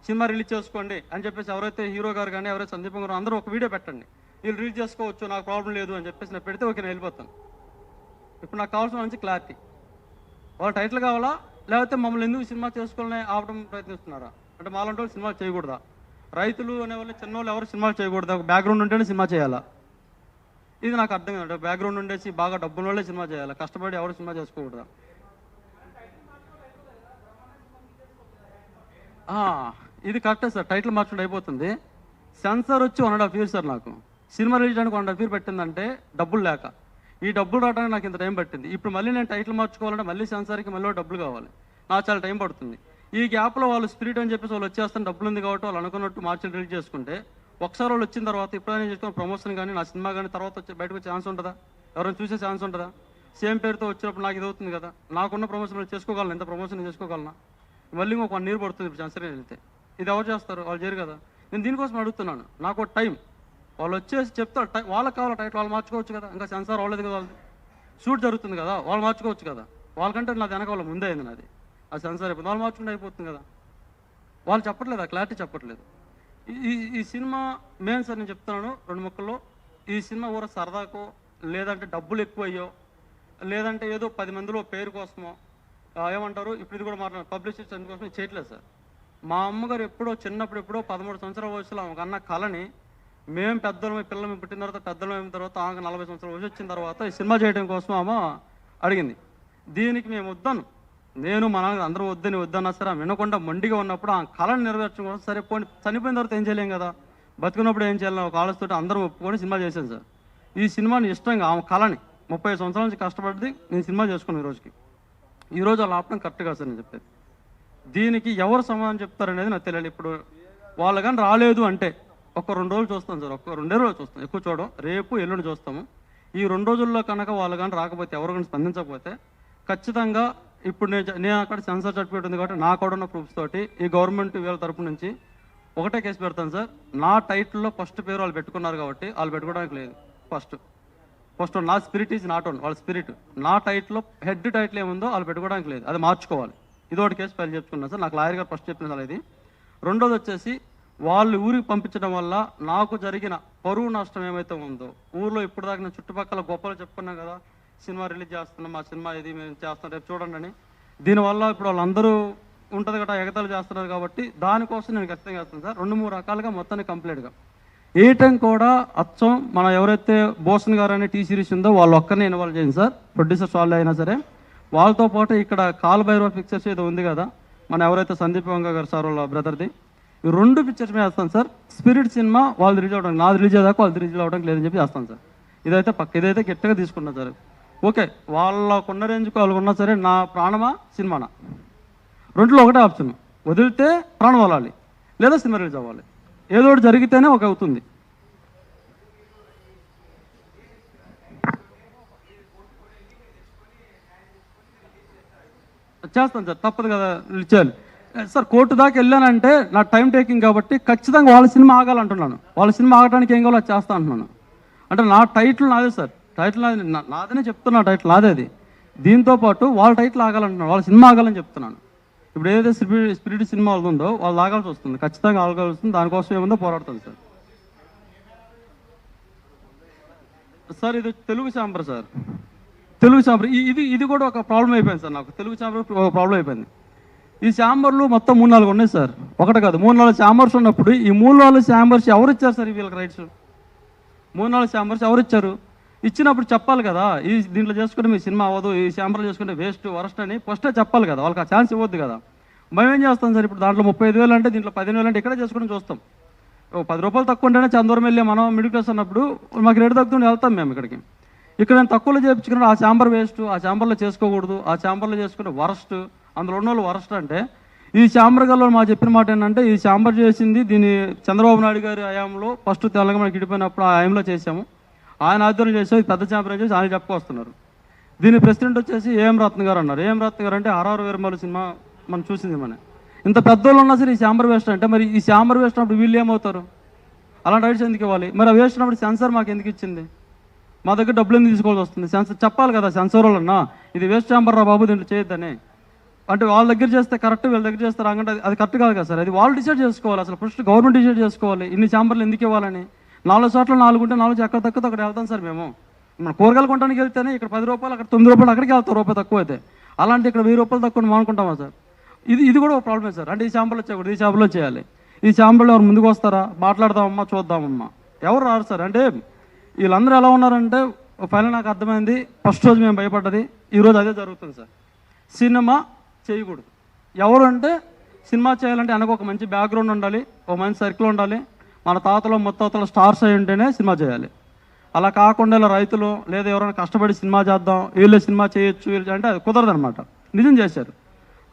సినిమా రిలీజ్ చేసుకోండి అని చెప్పేసి ఎవరైతే హీరో గారు కానీ ఎవరైతే సందీప్ గారు అందరూ ఒక వీడియో పెట్టండి, వీళ్ళు రిలీజ్ చేసుకోవచ్చు నాకు ప్రాబ్లం లేదు అని చెప్పేసి నేను పెడితే ఓకే నేను వెళ్ళిపోతాను. ఇప్పుడు నాకు కావాల్సిన మంచి క్లారిటీ, వాళ్ళ టైటిల్ కావాలా లేకపోతే మమ్మల్ని ఎందుకు సినిమా చేసుకోవాలని ఆపడం ప్రయత్నిస్తున్నారా, అంటే మాలాంటి వాళ్ళు సినిమాలు చేయకూడదా, రైతులు అనేవాళ్ళు చిన్నవాళ్ళు ఎవరు సినిమాలు చేయకూడదా, బ్యాక్గ్రౌండ్ ఉంటేనే సినిమా చేయాలా, ఇది నాకు అర్థం కాదు. బ్యాక్గ్రౌండ్ ఉండేసి బాగా డబ్బుల వాళ్ళే సినిమా చేయాలి, కష్టపడి ఎవరు సినిమా చేసుకోకూడదా. ఇది కరెక్టే సార్, టైటిల్ మార్చడం అయిపోతుంది. సెన్సార్ వచ్చి 1.5 years సార్. నాకు సినిమా రిలీజ్ చేయడానికి 1.5 years పెట్టిందంటే డబ్బులు లేక. ఈ డబ్బులు రావడానికి నాకు ఇంత టైం పట్టింది. ఇప్పుడు మళ్ళీ నేను టైటిల్ మార్చుకోవాలంటే మళ్ళీ సెన్సార్కి మళ్ళీ డబ్బులు కావాలి, నాకు చాలా టైం పడుతుంది. ఈ గ్యాప్లో వాళ్ళు స్పిరిట్ అని చెప్పేసి వాళ్ళు వచ్చేస్తాను, డబ్బులు ఉంది కాబట్టి వాళ్ళు అనుకున్నట్టు మార్చి రిలీజ్ చేసుకుంటే ఒకసారి వాళ్ళు వచ్చిన తర్వాత ఎప్పుడైనా చేసుకున్న ప్రమోషన్ కానీ నా సినిమా కానీ తర్వాత వచ్చి బయటకు వచ్చే ఛాన్స్ ఉంటుందా? ఎవరైనా చూసే ఛాన్స్ ఉంటుందా? సేమ్ పేరుతో వచ్చినప్పుడు నాకు ఇది అవుతుంది కదా, నాకున్న ప్రమోషన్ చేసుకోగలను, ఎంత ప్రమోషన్ చేసుకోగలనా? మళ్ళీ ఒక 1 year పడుతుంది ఇప్పుడు సెన్సర్ వెళ్తే. ఇది ఎవరు చేస్తారు? వాళ్ళు చేయరు కదా. నేను దీనికోసం అడుగుతున్నాను, నాకు టైం. వాళ్ళు వచ్చేసి చెప్తారు వాళ్ళకి కావాలి టైటిల్, వాళ్ళు మార్చుకోవచ్చు కదా. ఇంకా సెన్సార్ అవ్వలేదు కదా, వాళ్ళది షూట్ జరుగుతుంది కదా, వాళ్ళు మార్చుకోవచ్చు కదా. వాళ్ళకంటే నాది వెనక వాళ్ళ ముందే అయింది నాది, ఆ సెన్సార్ అయిపోతుంది, వాళ్ళు మార్చుకుంటే అయిపోతుంది కదా. వాళ్ళు చెప్పట్లేదు, ఆ క్లారిటీ చెప్పట్లేదు. ఈ సినిమా మెయిన్ సార్ నేను చెప్తున్నాను 2 ముక్కల్లో. ఈ సినిమా ఊర సరదాకో లేదంటే డబ్బులు ఎక్కువ అయ్యో లేదంటే ఏదో 10 మందిలో పేరు కోసమో ఏమంటారు ఇప్పుడు ఇది కూడా మాట్లాడారు పబ్లిసిటీ అందుకోసం చేయట్లేదు సార్. మా అమ్మగారు ఎప్పుడో చిన్నప్పుడు ఎప్పుడో 13 సంవత్సరాల వయసులో ఆమెకు అన్న కళని మేము పెద్దలమే పిల్లలు పుట్టిన తర్వాత పెద్దలు అయిన తర్వాత ఆమెకు 40 సంవత్సరాల వయసు వచ్చిన తర్వాత ఈ సినిమా చేయడం కోసం ఆమె అడిగింది. దీనికి మేము వద్దాను, నేను మా నాన్న అందరూ వద్దన్నా సరే ఆమె వినకుండా మొండిగా ఉన్నప్పుడు ఆ కళను నెరవేర్చడం కోసం సరే పోనీ చనిపోయిన తర్వాత ఏం చేయలేం కదా, బతుకున్నప్పుడు ఏం చేయాలని ఒక ఆలోచనతో అందరూ ఒప్పుకొని సినిమా చేశాను సార్. ఈ సినిమాని ఇష్టంగా ఆమె కళని 30 సంవత్సరాల నుంచి కష్టపడి నేను సినిమా చేసుకున్నాను. ఈరోజు వాళ్ళు ఆపడం కరెక్ట్ కాదు సార్ నేను చెప్పేది. దీనికి ఎవరు సమాధానం చెప్తారనేది నాకు తెలియాలి. ఇప్పుడు వాళ్ళు కానీ రాలేదు అంటే ఒక 2 రోజులు చూస్తాం సార్, ఒక 2 రోజులు చూస్తాం, ఎక్కువ చూడడం. రేపు ఎల్లుండి చూస్తాము. ఈ 2 రోజుల్లో కనుక వాళ్ళు కానీ రాకపోతే ఎవరు కానీ స్పందించకపోతే ఖచ్చితంగా ఇప్పుడు నేను అక్కడ సెన్సార్ సర్టిఫికేట్ ఉంది కాబట్టి నా కూడా ఉన్న ప్రూఫ్స్ తోటి ఈ గవర్నమెంట్ వీళ్ళ తరపు నుంచి ఒకటే కేసు పెడతాను సార్. నా టైటిల్లో ఫస్ట్ పేరు వాళ్ళు పెట్టుకున్నారు కాబట్టి వాళ్ళు పెట్టుకోవడానికి లేదు. ఫస్ట్ నా స్పిరిట్ ఈజ్ నాట్ ఓన్, వాళ్ళ స్పిరిట్. నా టైటిల్లో హెడ్ టైటిల్ ఏముందో వాళ్ళు పెట్టుకోవడానికి లేదు, అది మార్చుకోవాలి. ఇదొకటి కేసు ఫైల్ చెప్పుకున్నాను సార్. నాకు లాయర్ గారు ఫస్ట్ చెప్పిన సార్ ఇది. రెండోది వచ్చేసి వాళ్ళు ఊరికి పంపించడం వల్ల నాకు జరిగిన పరువు నష్టం ఏమైతే ఉందో ఊర్లో ఇప్పుడు దాకా నేను చుట్టుపక్కల గొప్పలు చెప్పుకున్నాం కదా, సినిమా రిలీజ్ చేస్తున్నాం, మా సినిమా ఇది మేము చేస్తాం రేపు చూడండి అని. దీనివల్ల ఇప్పుడు వాళ్ళందరూ ఉంటుంది కదా ఎగతాలు చేస్తున్నారు కాబట్టి దానికోసం నేను ఖచ్చితంగా చేస్తాను సార్. 2-3 రకాలుగా మొత్తాన్ని కంప్లీట్గా వేయటం కూడా అచ్చం మన ఎవరైతే భూషణ్ గారు అనే టీ సిరీస్ ఉందో వాళ్ళు ఒక్కరిని ఇన్వాల్వ్ చేయండి సార్, ప్రొడ్యూసర్స్ వాళ్ళు అయినా సరే. వాళ్ళతో పాటు ఇక్కడ కాలభైరవ పిక్చర్స్ ఏదో ఉంది కదా మన ఎవరైతే సందీప్ వంగ గారు సార్ వాళ్ళ బ్రదర్ది, ఈ 2 పిక్చర్స్ మీద వేస్తాను సార్. స్పిరిట్ సినిమా వాళ్ళు రిలీజ్ అవ్వడానికి, నాది రిలీజ్ అయ్యాక వాళ్ళు రిలీజ్ అవ్వడానికి లేదని చెప్పి చేస్తాను సార్. ఇదైతే ఇదైతే గట్టిగా తీసుకున్నా సార్. ఓకే వాళ్ళకున్న రేంజ్కి వాళ్ళకున్నా సరే నా ప్రాణమా సినిమానా 2లో ఒకటే ఆప్షన్, వదిలితే ప్రాణం వదలాలి లేదా సినిమా రిలీజ్ అవ్వాలి, ఏదో ఒకటి జరిగితేనే ఒక అవుతుంది. చేస్తాను సార్, తప్పదు కదా చేయాలి సార్. కోర్టు దాకా వెళ్ళానంటే నా టైం టేకింగ్ కాబట్టి ఖచ్చితంగా వాళ్ళ సినిమా ఆగాలంటున్నాను. వాళ్ళ సినిమా ఆగడానికి ఏం కావాలో అది చేస్తా అంటున్నాను. అంటే నా టైటిల్ నాదే సార్, టైటిల్ నాదనే చెప్తున్నా, టైటిల్ నాదే అది. దీంతో పాటు వాళ్ళ టైటిల్ ఆగాలంటున్నాను, వాళ్ళ సినిమా ఆగాలని చెప్తున్నాను. ఇప్పుడు ఏదైతే స్పిరిట్ సినిమా వాళ్ళది ఉందో వాళ్ళు ఆగాల్సి వస్తుంది, ఖచ్చితంగా ఆగాల్సి వస్తుంది. దానికోసం ఏముందో పోరాడుతుంది సార్. సార్ ఇది Telugu chamber sir, Telugu chamber ఇది కూడా ఒక ప్రాబ్లం అయిపోయింది సార్. నాకు తెలుగు ఛాంబర్ ఒక ప్రాబ్లం అయిపోయింది. ఈ ఛాంబర్లు మొత్తం 3-4 ఉన్నాయి సార్, ఒకటి కాదు 3-4 ఛాంబర్స్ ఉన్నప్పుడు ఈ 3-4 ఛాంబర్స్ ఎవరు ఇచ్చారు సార్ వీళ్ళకి రైట్స్? 3-4 ఛాంబర్స్ ఎవరు ఇచ్చారు? ఇచ్చినప్పుడు చెప్పాలి కదా, ఈ దీంట్లో చేసుకుంటే మీ సినిమా అవ్వదు, ఈ ఛాంబర్లో చేసుకుంటే వేస్ట్ వరస్ట్ అని ఫస్టే చెప్పాలి కదా, వాళ్ళకి ఆ ఛాన్స్ ఇవ్వద్దు కదా. మేము ఏం చేస్తాం సార్, ఇప్పుడు దాంట్లో 35,000 అంటే దీంట్లో 15,000 అంటే ఇక్కడే చేసుకోవడం చూస్తాం. 10 రూపాయలు తక్కువ ఉంటేనే చందూరం వెళ్ళి మనం మిడిల్ క్లాస్ అన్నప్పుడు మాకు రేటు తగ్గుతుంటే వెళ్తాం మేము ఇక్కడికి. ఇక్కడ నేను తక్కువలో చేయించుకున్నాడు, ఆ ఛాంబర్ వేస్ట్, ఆ ఛాంబర్లో చేసుకోకూడదు, ఆ ఛాంబర్లో చేసుకుంటే వరస్ట్, అందులో ఉన్న వాళ్ళు వరస్ట్ అంటే ఈ ఛాంబర్ గల్లో మా చెప్పిన మాట ఏంటంటే ఈ ఛాంబర్ చేసింది దీన్ని చంద్రబాబు నాయుడు గారి హయాంలో ఫస్ట్ తెలంగాణ గిడిపోయినప్పుడు ఆ హయాంలో చేసాము, ఆయన ఆధ్వర్యం చేసి పెద్ద ఛాంబర్ చేసి ఆయన చెప్పుకొస్తున్నారు. దీని ప్రెసిడెంట్ వచ్చేసి ఏఎం రత్న గారు అన్నారు. ఏఎం రత్న గారు అంటే ఆర్ఆర్ వీరమల్లు సినిమా మనం చూసింది. మన ఇంత పెద్దోళ్ళు ఉన్నా సరే ఈ ఛాంబర్ వేస్ట్ అంటే మరి ఈ ఛాంబర్ వేస్ట్ అన్నప్పుడు వీళ్ళు ఏమవుతారు? అలాంటి రైట్స్ ఎందుకు ఇవ్వాలి? మరి ఆ వేస్ట్ అన్నప్పుడు సెన్సార్ మాకు ఎందుకు ఇచ్చింది? మా దగ్గర డబ్బులు ఎందుకు తీసుకోవాల్సి వస్తుంది? సెన్సార్ చెప్పాలి కదా, సెన్సార్ వాళ్ళన్నా ఇది వేస్ట్ ఛాంబర్ రా బాబు దీంట్లో చేయొద్దని. అంటే వాళ్ళ దగ్గర చేస్తే కరెక్ట్, వీళ్ళ దగ్గర చేస్తే రాకంటే అది కరెక్ట్ కాదు కదా సార్. అది వాళ్ళు డిసైడ్ చేసుకోవాలి, అసలు ఫస్ట్ గవర్నమెంట్ డిసైడ్ చేసుకోవాలి ఇన్ని ఛాంబర్లు ఎందుకు ఇవ్వాలని. 4 చోట్ల 4 ఉంటే 4 ఎక్కడ తక్కువ అక్కడ వెళ్తాం సార్ మేము. మన కూరగాయలు కొనడానికి వెళ్తేనే ఇక్కడ 10 రూపాయలు అక్కడ 9 రూపాయలు అక్కడికి వెళ్తాం, రూపాయి తక్కువ అయితే. అలాంటి ఇక్కడ 1000 రూపాయలు తక్కువ మానుకుంటామా సార్? ఇది కూడా ఒక ప్రాబ్లమే సార్. అంటే ఈ ఛాంబర్లో చేయకూడదు, ఈ ఛాంబర్లో చేయాలి. ఈ ఛాంబర్లో ఎవరు ముందుకు వస్తారా? మాట్లాడదామమ్మా చూద్దామమ్మా, ఎవరు రారు సార్. అంటే వీళ్ళందరూ ఎలా ఉన్నారంటే ఫైనల్ నాకు అర్థమైంది, ఫస్ట్ రోజు మేము భయపడ్డది, ఈరోజు అదే జరుగుతుంది సార్. సినిమా చేయకూడదు. ఎవరు అంటే సినిమా చేయాలంటే వెనక ఒక మంచి బ్యాక్గ్రౌండ్ ఉండాలి, ఒక మంచి సర్కిల్ ఉండాలి, మన తాతలు ముత్తాతలు స్టార్స్ అయి ఉంటేనే సినిమా చేయాలి. అలా కాకుండా ఇలా రైతులు లేదా ఎవరైనా కష్టపడి సినిమా చేద్దాం, వీళ్ళే సినిమా చేయొచ్చు వీళ్ళు అంటే అది కుదరదనమాట. నిజం చేశారు.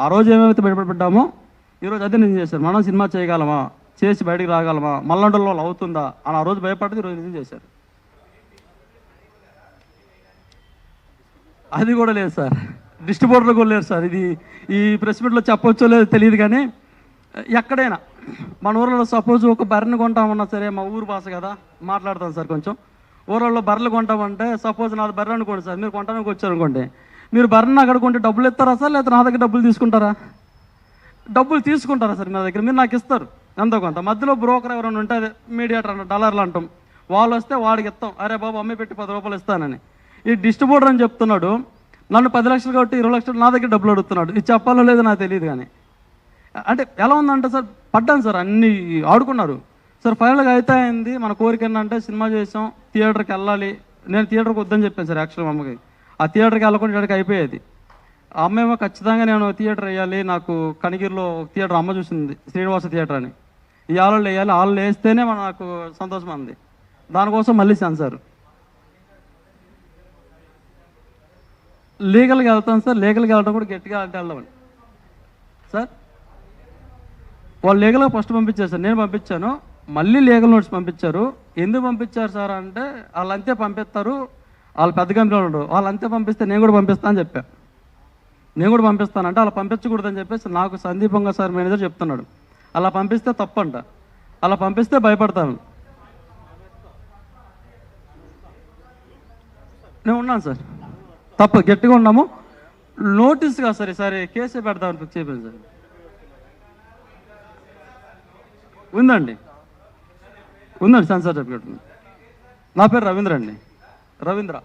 ఆ రోజు ఏమైతే బయటపడ్డామో ఈరోజు అదే నిజం చేశారు. మనం సినిమా చేయగలమా, చేసి బయటికి రాగలమా, మల్లండలో అవుతుందా అని ఆ రోజు భయపడితే ఈరోజు నిజం చేశారు. అది కూడా లేదు సార్, డిస్ట్రిబ్యూటర్ కూడా లేదు సార్. ఇది ఈ ప్రెస్ మీట్లో చెప్పొచ్చో లేదో తెలియదు, కానీ ఎక్కడైనా మన ఊర్లో సపోజ్ ఒక బర్రెని కొంటామన్నా సరే, మా ఊరు భాష కదా మాట్లాడతాను సార్ కొంచెం. ఊళ్ళో బర్రెలు కొంటామంటే సపోజ్ నాది బర్రె అనుకోండి సార్, మీరు కొంటానికి వచ్చారనుకోండి, మీరు బర్రెని అక్కడ కొంటే డబ్బులు ఇస్తారా సార్, లేకపోతే నా దగ్గర డబ్బులు తీసుకుంటారా? డబ్బులు తీసుకుంటారా సార్ మీ దగ్గర? మీరు నాకు ఇస్తారు ఎంతో కొంత. మధ్యలో బ్రోకర్ ఎవరైనా ఉంటే అదే మీడియేటర్ అంటాం, డాలర్లు అంటాం, వాళ్ళు వస్తే వాడికి ఇస్తాం, అరే బాబు అమ్మి పెట్టి 10 రూపాయలు ఇస్తానని. ఈ డిస్ట్రిబ్యూటర్ అని చెప్తున్నాడు, నన్ను 10 లక్షలు కాబట్టి 20 లక్షలు నా దగ్గర డబ్బులు అడుగుతున్నాడు. ఇది చెప్పాలో లేదో నాకు తెలియదు, కానీ అంటే ఎలా ఉందంటే సార్ పడ్డాను సార్, అన్నీ ఆడుకున్నారు సార్. ఫైనల్గా అయితే అయింది. మన కోరిక ఏంటంటే సినిమా చేసాం, థియేటర్కి వెళ్ళాలి. నేను థియేటర్కి వద్దని చెప్పాను సార్ యాక్చువల్గా అమ్మకి. ఆ థియేటర్కి వెళ్ళకుండా థియేటర్కి అయిపోయేది. ఆ అమ్మేమో ఖచ్చితంగా నేను థియేటర్ వేయాలి, నాకు కనిగిరిలో థియేటర్ అమ్మ చూసింది, శ్రీనివాస థియేటర్ అని. ఈ ఆళ్ళు వేయాలి, వాళ్ళు వేస్తేనే నాకు సంతోషం అంది. దానికోసం మళ్ళీ సెన్సార్ లీగల్గా వెళ్తాను సార్. లీగల్గా వెళ్ళడం కూడా గట్టిగా అంటే వెళ్దామని సార్. వాళ్ళు లీగల్గా ఫస్ట్ పంపించారు సార్, నేను పంపించాను. మళ్ళీ లీగల్ నోట్స్ పంపించారు. ఎందుకు పంపించారు సార్ అంటే, వాళ్ళు అంతే పంపిస్తారు, వాళ్ళు పెద్ద కంపెనీలు ఉండరు, వాళ్ళు అంతే పంపిస్తే నేను కూడా పంపిస్తాను అని చెప్పా. నేను కూడా పంపిస్తానంటే అలా పంపించకూడదని చెప్పేసి నాకు సందీపంగా సార్ మేనేజర్ చెప్తున్నాడు. అలా పంపిస్తే తప్పంట, అలా పంపిస్తే భయపడతాను. నేను ఉన్నాను సార్, తప్పు గట్టిగా ఉన్నాము. నోటీస్ కాదు సార్, ఈసారి కేసే పెడతామని ఫిక్స్ అయిపోయింది సార్. ఉందండి సెన్సార్ సర్టిఫికేట్ ఉంది. నా పేరు రవీంద్ర అండి, రవీంద్ర.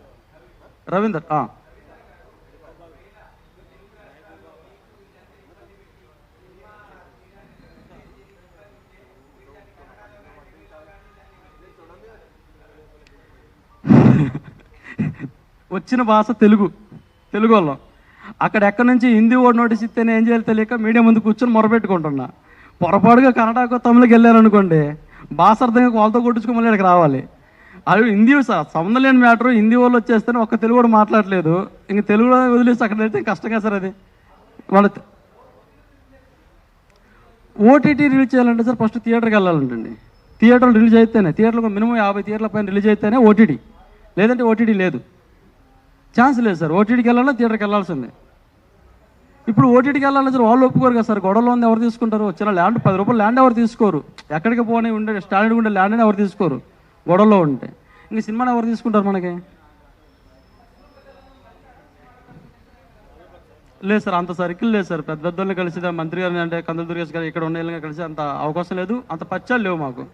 వచ్చిన భాష తెలుగు వాళ్ళం. అక్కడ ఎక్కడి నుంచి హిందీ ఓడి నోటీస్ ఇస్తేనే ఏం చేయాలి తెలియక మీడియా ముందు కూర్చొని మొరపెట్టుకుంటున్నా. పొరపాటుగా కన్నడకో తమిళకి వెళ్ళారనుకోండి, భాష అర్థంగా వాళ్ళతో కొట్టించుకో మళ్ళీ ఇక్కడికి రావాలి. అది హిందీ సార్, సంబంధం లేని మ్యాటర్. హిందీ వాళ్ళు వచ్చేస్తేనే ఒక్క తెలుగు కూడా మాట్లాడలేదు, ఇంక తెలుగులో వదిలేసి అక్కడ వెళ్తే కష్టంగా సార్. అది వాళ్ళ ఓటీటీ రిలీజ్ చేయాలంటే సార్ ఫస్ట్ థియేటర్కి వెళ్ళాలంటండి. థియేటర్లు రిలీజ్ అయితేనే, థియేటర్లో మినిమం 50 థియేటర్ల పైన రిలీజ్ అయితేనే ఓటీటీ, లేదంటే ఓటీటీ లేదు, ఛాన్స్ లేదు సార్. ఓటీటీకి వెళ్ళాలా, థియేటర్కి వెళ్ళాల్సిందే. ఇప్పుడు ఓటీటీకి వెళ్ళాలి సార్, వాళ్ళు ఒప్పుకోరు కదా సార్. గొడవలో ఉంది ఎవరు తీసుకుంటారు? వచ్చిన ల్యాండ్ 10 రూపాయలు ల్యాండ్ ఎవరు తీసుకోరు. ఎక్కడికి పోనీ ఉండే స్టాండర్డ్ ఉండే ల్యాండ్ అని ఎవరు తీసుకోరు గొడవలో ఉంటే. ఇంక సినిమాని ఎవరు తీసుకుంటారు మనకి? లేదు సార్, అంత సర్కిల్ లేదు సార్. పెద్ద పెద్దోళ్ళని కలిసి మంత్రి గారిని అంటే కందుల దుర్గేష్ గారు ఇక్కడ ఉన్న కలిసి అంత అవకాశం లేదు, అంత పచ్చాలు లేవు మాకు.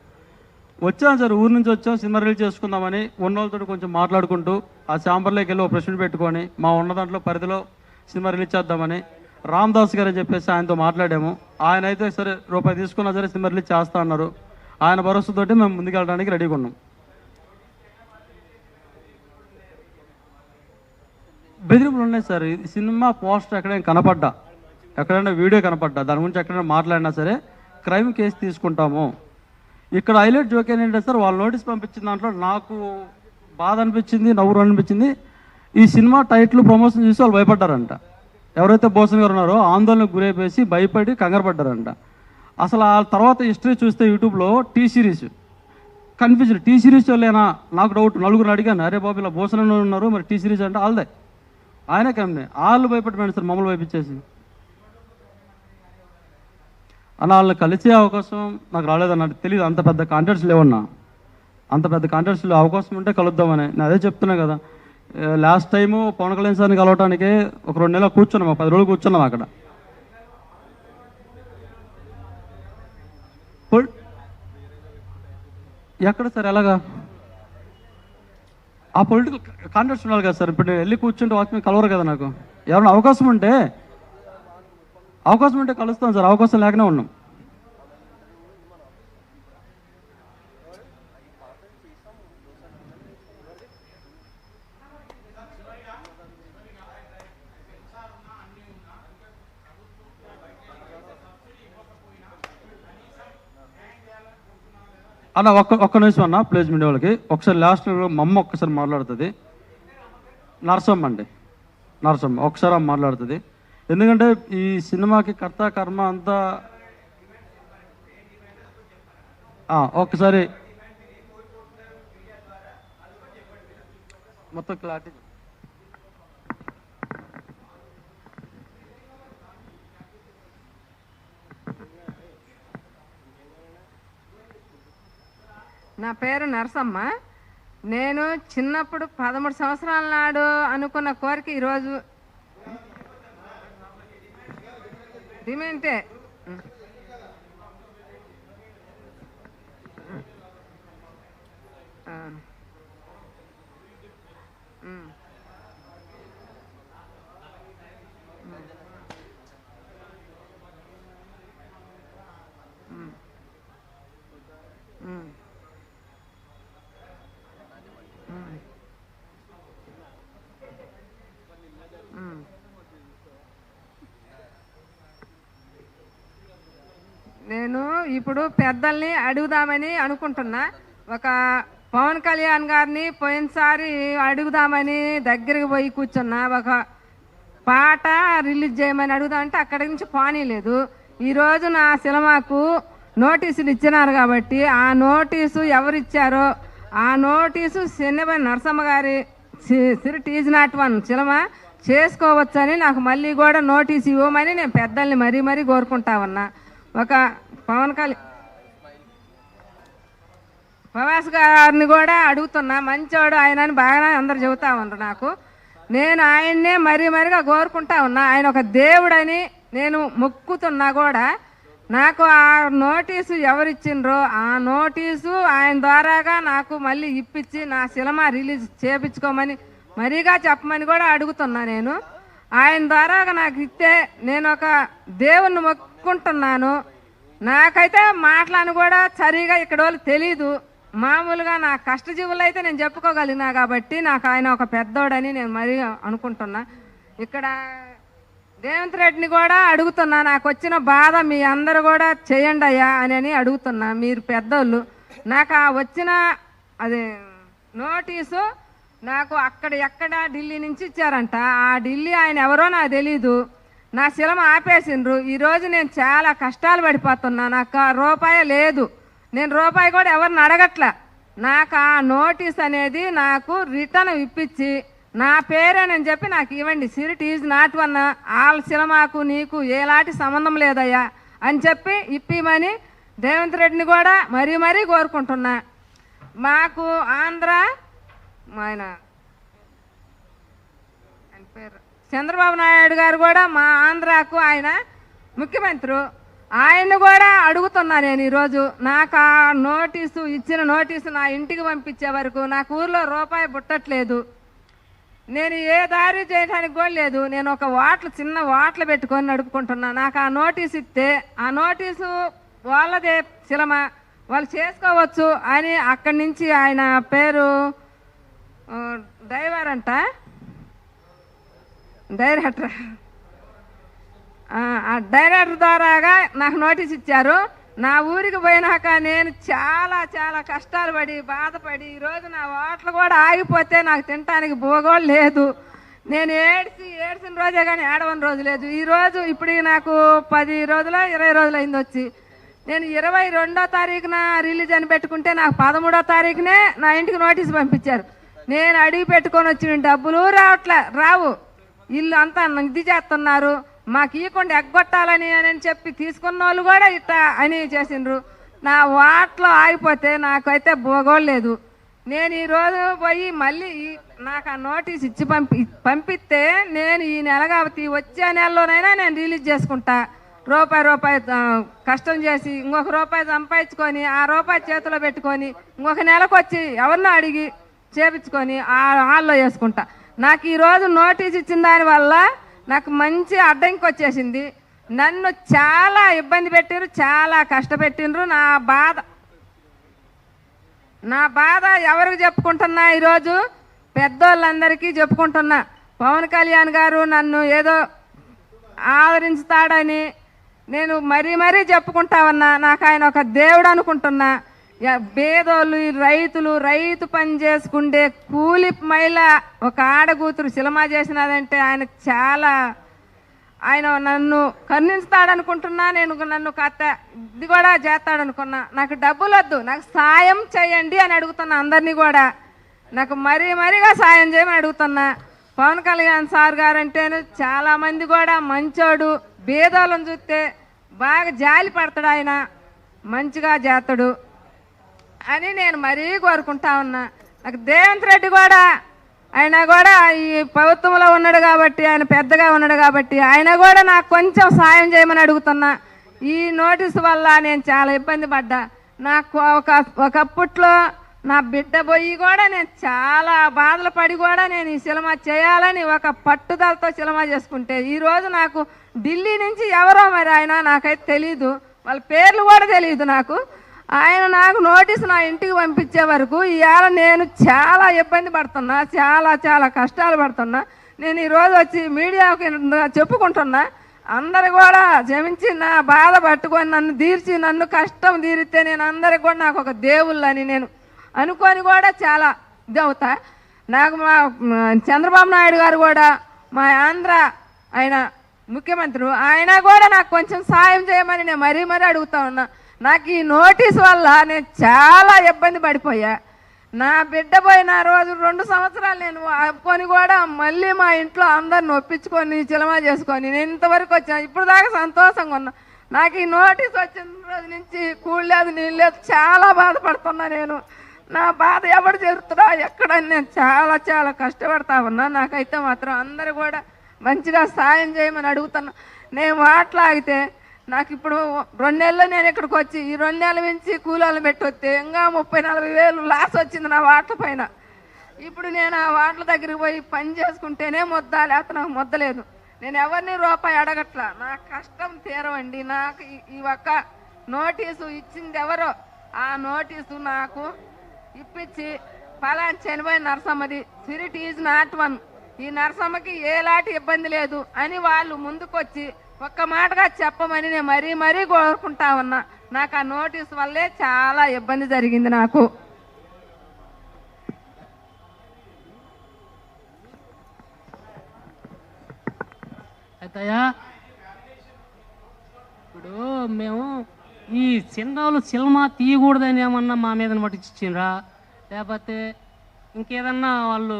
వచ్చాం సార్, ఊరు నుంచి వచ్చాం, సినిమా రిలీజ్ చేసుకుందామని ఉన్న వాళ్ళతో కొంచెం మాట్లాడుకుంటూ ఆ ఛాంబర్లోకి వెళ్ళి ఒక ప్రెస్ మీట్ పెట్టుకొని మా ఉన్న దాంట్లో పరిధిలో సినిమా రిలీజ్ చేద్దామని రామదాస్ గారు అని చెప్పేసి ఆయనతో మాట్లాడాము. ఆయన అయితే సరే రూపాయి తీసుకున్నా సరే సినిమా రిలీజ్ చేస్తా అన్నారు. ఆయన భరోసాతోటి మేము ముందుకెళ్ళడానికి రెడీగా ఉన్నాం. బెదిరింపులు ఉన్నాయి సార్. సినిమా పోస్టర్ ఎక్కడైనా కనపడ్డా, ఎక్కడైనా వీడియో కనపడ్డా, దాని గురించి ఎక్కడైనా మాట్లాడినా సరే క్రైమ్ కేసు తీసుకుంటాము. ఇక్కడ హైలైట్ జోక్ ఏంటంటే సార్, వాళ్ళు నోటీస్ పంపించిన దాంట్లో నాకు బాధ అనిపించింది, నవ్వు అనిపించింది. ఈ సినిమా టైటిల్ ప్రమోషన్ చూసి వాళ్ళు భయపడ్డారంట. ఎవరైతే భూషణ్ గారు ఉన్నారో ఆందోళనకు గురైపోయి భయపడి కంగారు పడ్డారంట. అసలు ఆ తర్వాత హిస్టరీ చూస్తే యూట్యూబ్లో టీ సిరీస్ కన్ఫ్యూజన్, టీ సిరీస్ వాళ్ళేనా నాకు డౌట్. నలుగురు అడిగాను, అరే బాబు ఇలా భూషణ్ ఉన్నారు మరి టీ సిరీస్ అంటే వాళ్ళదే, ఆయనే కంపెనీ. వాళ్ళు భయపడిపోయాడు సార్, మమ్మల్ని భయపించేసి. అన్న వాళ్ళని కలిసే అవకాశం నాకు రాలేదన్న, తెలియదు. అంత పెద్ద కాంటాక్ట్స్ లేవన్నా, అంత పెద్ద కాంటాక్ట్స్లో అవకాశం ఉంటే కలుద్దామని నేను అదే చెప్తున్నా కదా. లాస్ట్ టైము పవన్ కళ్యాణ్ సార్ని కలవటానికి ఒక 2 నెలలు కూర్చున్నాం, 10 రోజులు కూర్చున్నాం అక్కడ. ఎక్కడ సార్ ఎలాగా ఆ పొలిటికల్ కాంటాక్ట్స్ ఉండాలి కదా సార్. ఇప్పుడు వెళ్ళి కూర్చుంటే వాచ్మెన్ కలవరు కదా. నాకు ఎవరైనా అవకాశం ఉంటే కలుస్తాం సార్, అవకాశం లేకనే ఉన్నాం. అన్న ఒక్క నిమిషం అన్న ప్లేస్ మీడియా వాళ్ళకి ఒకసారి లాస్ట్ మా అమ్మ ఒక్కసారి మాట్లాడుతుంది. నరసమ్మ అండి, నరసమ్మ ఒకసారి ఆమె మాట్లాడుతుంది. ఎందుకంటే ఈ సినిమాకి కర్త కర్మ అంతా ఒక్కసారి మొత్తం క్లారిటీ. నా పేరు నరసమ్మ. నేను చిన్నప్పుడు 13 సంవత్సరాల నాడు అనుకున్న కోరిక ఈరోజు డిమెంటే. నేను ఇప్పుడు పెద్దల్ని అడుగుదామని అనుకుంటున్నా. ఒక పవన్ కళ్యాణ్ గారిని పోయినసారి అడుగుదామని దగ్గరికి పోయి కూర్చున్నా. ఒక పాట రిలీజ్ చేయమని అడుగుదామంటే అక్కడి నుంచి పోనీలేదు. ఈరోజు నా సినిమాకు నోటీసులు ఇచ్చినారు కాబట్టి ఆ నోటీసు ఎవరిచ్చారో ఆ నోటీసు శనివారం నరసమ్మ గారి సిరిట్ ఈజ్ నాట్ వన్ సినిమా చేసుకోవచ్చని నాకు మళ్ళీ కూడా నోటీసు ఇవ్వమని నేను పెద్దల్ని మరీ మరీ కోరుకుంటా ఉన్నా. ఒక ప్రవాస్ గారిని కూడా అడుగుతున్నా, మంచోడు ఆయన అని బాగా అందరు చెబుతా ఉన్నారు నాకు. నేను ఆయన్నే మరీ మరీగా కోరుకుంటా ఉన్నా. ఆయన ఒక దేవుడని నేను మొక్కుతున్నా కూడా నాకు ఆ నోటీసు ఎవరిచ్చిండ్రో ఆ నోటీసు ఆయన ద్వారాగా నాకు మళ్ళీ ఇప్పించి నా సినిమా రిలీజ్ చేయించుకోమని మరీగా చెప్పమని కూడా అడుగుతున్నా. నేను ఆయన ద్వారాగా నాకు ఇస్తే నేను ఒక దేవుణ్ణి మొక్కుంటున్నాను. నాకైతే మాటలను కూడా సరిగా ఇక్కడ వాళ్ళు తెలీదు. మామూలుగా నా కష్టజీవులు అయితే నేను చెప్పుకోగలిగినా కాబట్టి నాకు ఆయన ఒక పెద్దోడని నేను మరీ అనుకుంటున్నా. ఇక్కడ రేవంత్ రెడ్డిని కూడా అడుగుతున్నా, నాకు వచ్చిన బాధ మీ అందరూ కూడా చేయండి అయ్యా అని అడుగుతున్నా. మీరు పెద్దోళ్ళు నాకు ఆ వచ్చిన అదే నోటీసు నాకు ఎక్కడ ఢిల్లీ నుంచి ఇచ్చారంట. ఆ ఢిల్లీ ఆయన ఎవరో నాకు తెలీదు. నా సినిమా ఆపేసిండ్రు. ఈరోజు నేను చాలా కష్టాలు పడిపోతున్నా. నాకు రూపాయి లేదు, నేను రూపాయి కూడా ఎవరిని అడగట్లా. నాకు ఆ నోటీస్ అనేది నాకు రిటర్న్ ఇప్పించి నా పేరేనని చెప్పి నాకు ఇవ్వండి. సిరిట్ ఈజ్ నాట్ వన్ వాళ్ళ సినిమాకు నీకు ఎలాంటి సంబంధం లేదయ్యా అని చెప్పి ఇప్పిమని రేవంత్ రెడ్డిని కూడా మరీ మరీ కోరుకుంటున్నా. మాకు ఆంధ్ర ఆయన పేరు చంద్రబాబు నాయుడు గారు కూడా మా ఆంధ్రాకు ఆయన ముఖ్యమంత్రి, ఆయన్ని కూడా అడుగుతున్నా నేను ఈరోజు. నాకు ఆ నోటీసు ఇచ్చిన నోటీసు నా ఇంటికి పంపించే వరకు నాకు ఊర్లో రూపాయి పుట్టట్లేదు. నేను ఏ దారి చేయడానికి కూడా లేదు. నేను ఒక చిన్న వాట్లు పెట్టుకొని నడుపుకుంటున్నా. నాకు ఆ నోటీసు ఇస్తే ఆ నోటీసు వాళ్ళదే సినిమా వాళ్ళు చేసుకోవచ్చు అని అక్కడి నుంచి ఆయన పేరు డైరెక్టర్ ద్వారాగా నాకు నోటీస్ ఇచ్చారు. నా ఊరికి పోయినాక నేను చాలా చాలా కష్టాలు పడి బాధపడి ఈరోజు నా ఓట్లు కూడా ఆగిపోతే నాకు తినటానికి భోగోళ్ళు లేదు. నేను ఏడ్చిన రోజే కానీ ఏడవని రోజు లేదు. ఈరోజు ఇప్పుడు నాకు 10 రోజులు 20 రోజులు అయింది వచ్చి. నేను 22వ తారీఖున రిలీజ్ అని పెట్టుకుంటే నాకు 13వ తారీఖునే నా ఇంటికి నోటీసు పంపించారు. నేను అడిగి పెట్టుకొని వచ్చిన డబ్బులు రావు. ఇల్లు అంతా ఇది చేస్తున్నారు, మాకు ఇవ్వకుండా ఎగ్గొట్టాలని అని చెప్పి తీసుకున్న వాళ్ళు కూడా ఇట్లా అని చేసిండ్రు. నా వాట్లో ఆగిపోతే నాకైతే భోగోలేదు. నేను ఈరోజు పోయి మళ్ళీ నాకు ఆ నోటీస్ ఇచ్చి పంపిస్తే నేను ఈ నెల కాబట్టి వచ్చే నెలలోనైనా నేను రిలీజ్ చేసుకుంటా. రూపాయి కష్టం చేసి ఇంకొక రూపాయి సంపాదించుకొని ఆ రూపాయి చేతిలో పెట్టుకొని ఇంకొక నెలకు వచ్చి ఎవరినో అడిగి చేపించుకొని హాల్లో వేసుకుంటా. నాకు ఈరోజు నోటీస్ ఇచ్చిన దానివల్ల నాకు మంచి అడ్డంకి వచ్చేసింది. నన్ను చాలా ఇబ్బంది పెట్టిండ్రు, చాలా కష్టపెట్టిండ్రు. నా బాధ ఎవరికి చెప్పుకుంటున్నా, ఈరోజు పెద్దోళ్ళందరికీ చెప్పుకుంటున్నా. పవన్ కళ్యాణ్ గారు నన్ను ఏదో ఆదరించుతాడని నేను మరీ చెప్పుకుంటా ఉన్నా. నాకు ఆయన ఒక దేవుడు అనుకుంటున్నా. పేదోళ్ళు, ఈ రైతు పని చేసుకుంటే కూలి మహిళ ఒక ఆడకూతురు సినిమా చేసినదంటే ఆయన నన్ను కరుణిస్తాడనుకుంటున్నా. నేను నన్ను ఇది కూడా చేస్తాడనుకున్నా. నాకు డబ్బులు వద్దు, నాకు సాయం చేయండి అని అడుగుతున్నా అందరినీ కూడా. నాకు మరీగా సాయం చేయమని అడుగుతున్నా. పవన్ కళ్యాణ్ సార్ గారు అంటే చాలామంది కూడా మంచోడు, పేదోళ్ళని చూస్తే బాగా జాలి పడతాడు, ఆయన మంచిగా చేస్తాడు అని నేను మరీ కోరుకుంటా ఉన్నా. నాకు రేవంత్ రెడ్డి కూడా, ఆయన కూడా ఈ ప్రభుత్వంలో ఉన్నాడు కాబట్టి, ఆయన పెద్దగా ఉన్నాడు కాబట్టి ఆయన కూడా నాకు కొంచెం సాయం చేయమని అడుగుతున్నా. ఈ నోటీసు వల్ల నేను చాలా ఇబ్బంది పడ్డా. నాకు ఒకప్పట్లో నా బిడ్డ పోయి కూడా నేను చాలా బాధలు పడి కూడా నేను ఈ సినిమా చేయాలని ఒక పట్టుదలతో సినిమా చేసుకుంటే ఈరోజు నాకు ఢిల్లీ నుంచి ఎవరో మరి ఆయన నాకైతే తెలీదు, వాళ్ళ పేర్లు కూడా తెలియదు నాకు. ఆయన నాకు నోటీసు నా ఇంటికి పంపించే వరకు ఇవాళ నేను చాలా ఇబ్బంది పడుతున్నా, చాలా కష్టాలు పడుతున్నా. నేను ఈరోజు వచ్చి మీడియాకి చెప్పుకుంటున్నా. అందరు కూడా క్షమించి నా బాధ పట్టుకొని నన్ను తీర్చి, నన్ను కష్టం తీరితే నేను అందరికి కూడా నాకు ఒక దేవుళ్ళని నేను అనుకొని కూడా చాలా ఇదవుతా. నాకు మా చంద్రబాబు నాయుడు గారు కూడా, మా ఆంధ్ర ఆయన ముఖ్యమంత్రి, ఆయన కూడా నాకు కొంచెం సాయం చేయమని నేను మరీ అడుగుతా ఉన్నా. నాకు ఈ నోటీసు వల్ల నేను చాలా ఇబ్బంది పడిపోయా. నా బిడ్డ పోయిన రోజు 2 సంవత్సరాలు నేను ఆపుకొని కూడా మళ్ళీ మా ఇంట్లో అందరిని ఒప్పించుకొని సినిమా చేసుకొని నేను ఇంతవరకు వచ్చాను. ఇప్పుడు దాకా సంతోషంగా ఉన్నా. నాకు ఈ నోటీస్ వచ్చిన రోజు నుంచి కూడలేదు, నీళ్ళు లేదు, చాలా బాధపడుతున్నా. నేను నా బాధ ఎవడు జరుగుతున్నా ఎక్కడని నేను చాలా కష్టపడతా ఉన్నా. నాకైతే మాత్రం అందరూ కూడా మంచిగా సాయం చేయమని అడుగుతున్నా. నేను మాట్లాగితే నాకు ఇప్పుడు 2 నెలలు నేను ఇక్కడికి వచ్చి ఈ 2 నెలల నుంచి కూలీలను పెట్టి వస్తే ఇంకా 30-40 వేలు లాస్ వచ్చింది నా వాటల పైన. ఇప్పుడు నేను ఆ వాటల దగ్గరికి పోయి పని చేసుకుంటేనే ముద్ద, లేకపోతే నాకు ముద్దలేదు. నేను ఎవరిని రూపాయి అడగట్లా. నా కష్టం తీరవండి. నాకు ఈ ఒక్క నోటీసు ఇచ్చింది ఎవరో, ఆ నోటీసు నాకు ఇప్పించి పలానా చనిపోయిన నరసమ్మది, స్పిరిట్ ఈజ్ నాట్ వన్, ఈ నరసమ్మకి ఏలాంటి ఇబ్బంది లేదు అని వాళ్ళు ముందుకొచ్చి ఒక్క మాటగా చెప్పమని నేను మరీ కోరుకుంటా ఉన్నా. నాకు ఆ నోటీస్ వల్లే చాలా ఇబ్బంది జరిగింది నాకు. అయితయా ఇప్పుడు మేము ఈ సినిమా తీయకూడదని ఏమన్నా మా మీద పట్టించిండ్రా, లేకపోతే ఇంకేదన్నా వాళ్ళు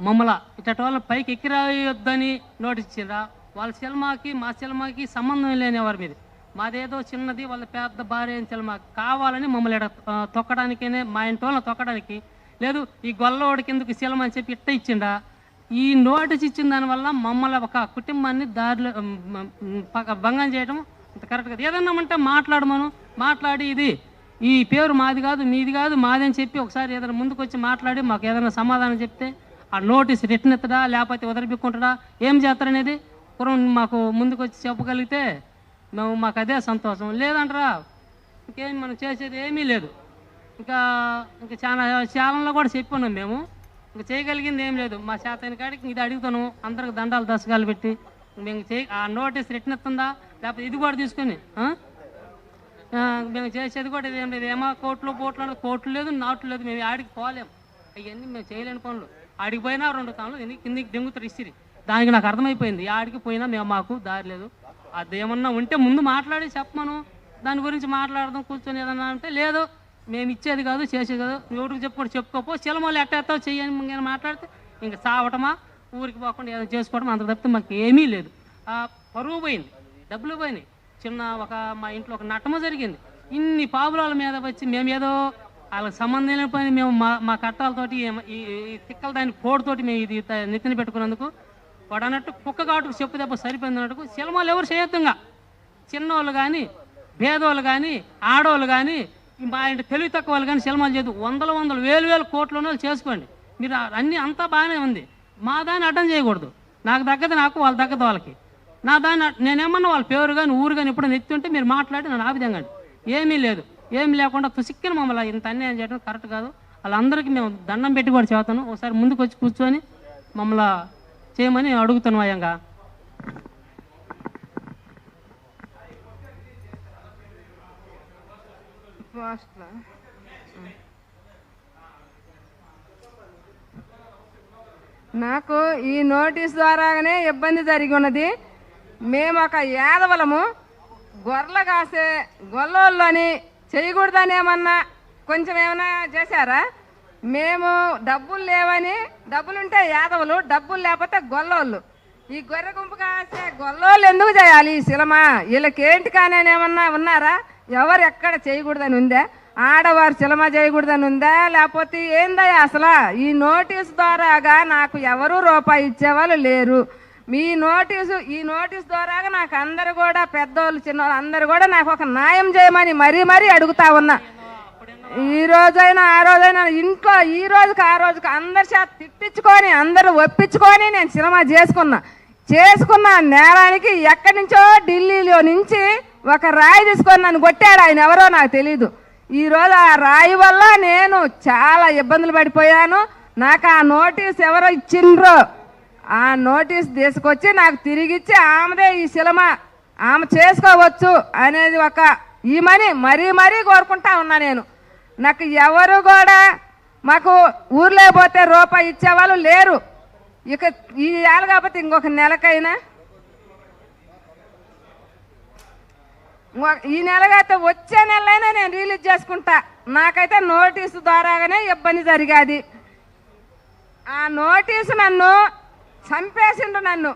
మమ్మల్ని ఇట్టటి వాళ్ళని పైకి ఎక్కిరాయొద్దని నోటీస్ ఇచ్చిండ్రా? వాళ్ళ సినిమాకి మా సినిమాకి సంబంధం లేని ఎవరి మీద, మాదేదో చిన్నది, వాళ్ళ పెద్ద భార్య అయిన సినిమా కావాలని మమ్మల్ని తొక్కడానికనే, మా ఇంటి వాళ్ళని తొక్కడానికి లేదు, ఈ గొల్లవాడి కిందకి సినిమా అని చెప్పి ఇట్ట ఇచ్చిండా? ఈ నోటీస్ ఇచ్చిన దానివల్ల మమ్మల్ని ఒక కుటుంబాన్ని దారిలో భంగం చేయడం అంత కరెక్ట్ కాదు. ఏదన్నా అంటే మాట్లాడి ఇది ఈ పేరు మాది కాదు, మీది కాదు, మాది అని చెప్పి ఒకసారి ఏదైనా ముందుకు వచ్చి మాట్లాడి మాకు ఏదైనా సమాధానం చెప్తే ఆ నోటీస్ రిటర్న్ ఎత్తడా లేకపోతే వదిలిపెక్కుంటాడా ఏం చేస్తారనేది పూర్వం మాకు ముందుకు వచ్చి చెప్పగలిగితే మాకు అదే సంతోషం. లేదంటారా ఇంకేం మనం చేసేది ఏమీ లేదు. ఇంకా చాలా కూడా చెప్పున్నాం మేము. ఇంకా చేయగలిగింది ఏం లేదు. మా చేతని కాడికి ఇది అడుగుతాను, అందరికి దండాలు దశకాలు పెట్టి మేము ఆ నోటీస్ రిటర్న్ ఎత్తుందా లేకపోతే ఇది కూడా తీసుకొని మేము చేసేది కూడా ఇది ఏం లేదు. ఏమో కోట్లు లేదు, నాట్లు లేదు, మేము ఆడికి పోలేము. అవన్నీ మేము చేయలేని పనులు. ఆడికి పోయినా 2 తాళ్ళు కిందికి దింగుతారు ఇసిరి. దానికి నాకు అర్థమైపోయింది, ఆడికి పోయినా మాకు దారి లేదు. అది ఏమన్నా ఉంటే ముందు మాట్లాడి చెప్పమను, దాని గురించి మాట్లాడదాం కూర్చొని ఏదన్నా అంటే లేదు మేము ఇచ్చేది కాదు చేసేది కాదు, ఎవరికి చెప్పుకోపో సినిమాలు ఎట్టేస్తావు చెయ్యని నేను మాట్లాడితే ఇంకా సావటమా ఊరికి పోకుండా ఏదో చేసుకోవడం అంత తప్పితే మాకు ఏమీ లేదు. పరువు పోయింది, డబ్బులు పోయినాయి. మా ఇంట్లో ఒక నటమ జరిగింది. ఇన్ని పావురాల మీద వచ్చి మేము ఏదో వాళ్ళకి సంబంధం లేని పని మేము మా కట్టాలతోటి ఈ తిక్కల దాని కోడితోటి మేము ఇది నెత్తిన పెట్టుకున్నందుకు వాడు అన్నట్టు కుక్క కాటుకు చెప్పు దెబ్బ సరిపోయింది అన్నట్టు సినిమాలు ఎవరు చేయొద్దుగా. చిన్నోళ్ళు కానీ, భేదోళ్ళు కానీ, ఆడవాళ్ళు కానీ, మా ఇంటి తెలివి తక్కువ వాళ్ళు కానీ సినిమాలు చేయదు. వందల వేలు కోట్ల వాళ్ళు చేసుకోండి మీరు. అన్నీ అంతా బాగానే ఉంది. మా దాన్ని అడ్డం చేయకూడదు. నాకు తగ్గదు నాకు, వాళ్ళు తగ్గదు వాళ్ళకి. నా దాన్ని నేనేమన్నా వాళ్ళ పేరు కానీ ఊరు కానీ ఎప్పుడైనా ఎత్తుంటే మీరు మాట్లాడి నన్ను ఆవిధంగాండి. ఏమీ లేదు, ఏమి లేకుండా తుసిక్కిన మమ్మల్ని ఇంత అన్యాయం చేయడం కరెక్ట్ కాదు. వాళ్ళందరికీ మేము దండం పెట్టి కూడా చేస్తాను. ఒకసారి ముందుకు వచ్చి కూర్చొని మమ్మల్ని చేయమని అడుగుతాను. అయ్యంగా నాకు ఈ నోటీస్ ద్వారానే ఇబ్బంది జరిగి ఉన్నది. మేము ఒక యాదవలము, గొర్రెలు కాసే గొల్లోళ్ళని చేయకూడదని ఏమన్నా కొంచెం ఏమైనా చేశారా? మేము డబ్బులు లేవని, డబ్బులుంటే యాదవులు, డబ్బులు లేకపోతే గొల్లోళ్ళు. ఈ గొర్రె గుంపు కాసే గొల్లోళ్ళు ఎందుకు చేయాలి ఈ సినిమా? వీళ్ళకేంటి కానీ ఏమన్నా ఉన్నారా? ఎవరు ఎక్కడ చేయకూడదని ఉందా? ఆడవారు సినిమా చేయకూడదని ఉందా? లేకపోతే ఏందయ్యా అసలు? ఈ నోటీస్ ద్వారాగా నాకు ఎవరు రూపాయి ఇచ్చేవాళ్ళు లేరు. ఈ నోటీస్ ద్వారాగా నాకు అందరు కూడా, పెద్దోళ్ళు చిన్నోళ్ళు అందరు కూడా నాకు ఒక న్యాయం చేయమని మరీ అడుగుతా ఉన్నా. ఈ రోజైనా ఆ రోజైనా ఇంట్లో ఈ రోజుకి ఆ రోజుకి అందరి చేత తిట్టించుకొని, అందరూ ఒప్పించుకొని నేను సినిమా చేసుకున్న నేరానికి ఎక్కడి నుంచో ఢిల్లీలో నుంచి ఒక రాయి తీసుకొని నన్ను కొట్టాడు. ఆయన ఎవరో నాకు తెలీదు. ఈరోజు ఆ రాయి వల్ల నేను చాలా ఇబ్బందులు పడిపోయాను. నాకు ఆ నోటీస్ ఎవరో ఇచ్చిండ్రో ఆ నోటీస్ తీసుకొచ్చి నాకు తిరిగిచ్చి ఆమెదే ఈ సినిమా ఆమె చేసుకోవచ్చు అనేది ఒక ఈమని మరీ కోరుకుంటా ఉన్నా నేను. నాకు ఎవరు కూడా మాకు ఊర్లో పోతే రూపాయి ఇచ్చేవాళ్ళు లేరు. ఇక ఈ ఏళ్ళ కాకపోతే ఇంకొక నెలకైనా, ఈ నెలకైతే వచ్చే నెలైనా నేను రిలీజ్ చేసుకుంటా. నాకైతే నోటీసు ద్వారాగానే ఇబ్బంది జరిగేది. ఆ నోటీసు నన్ను చంపేసిండు. నన్ను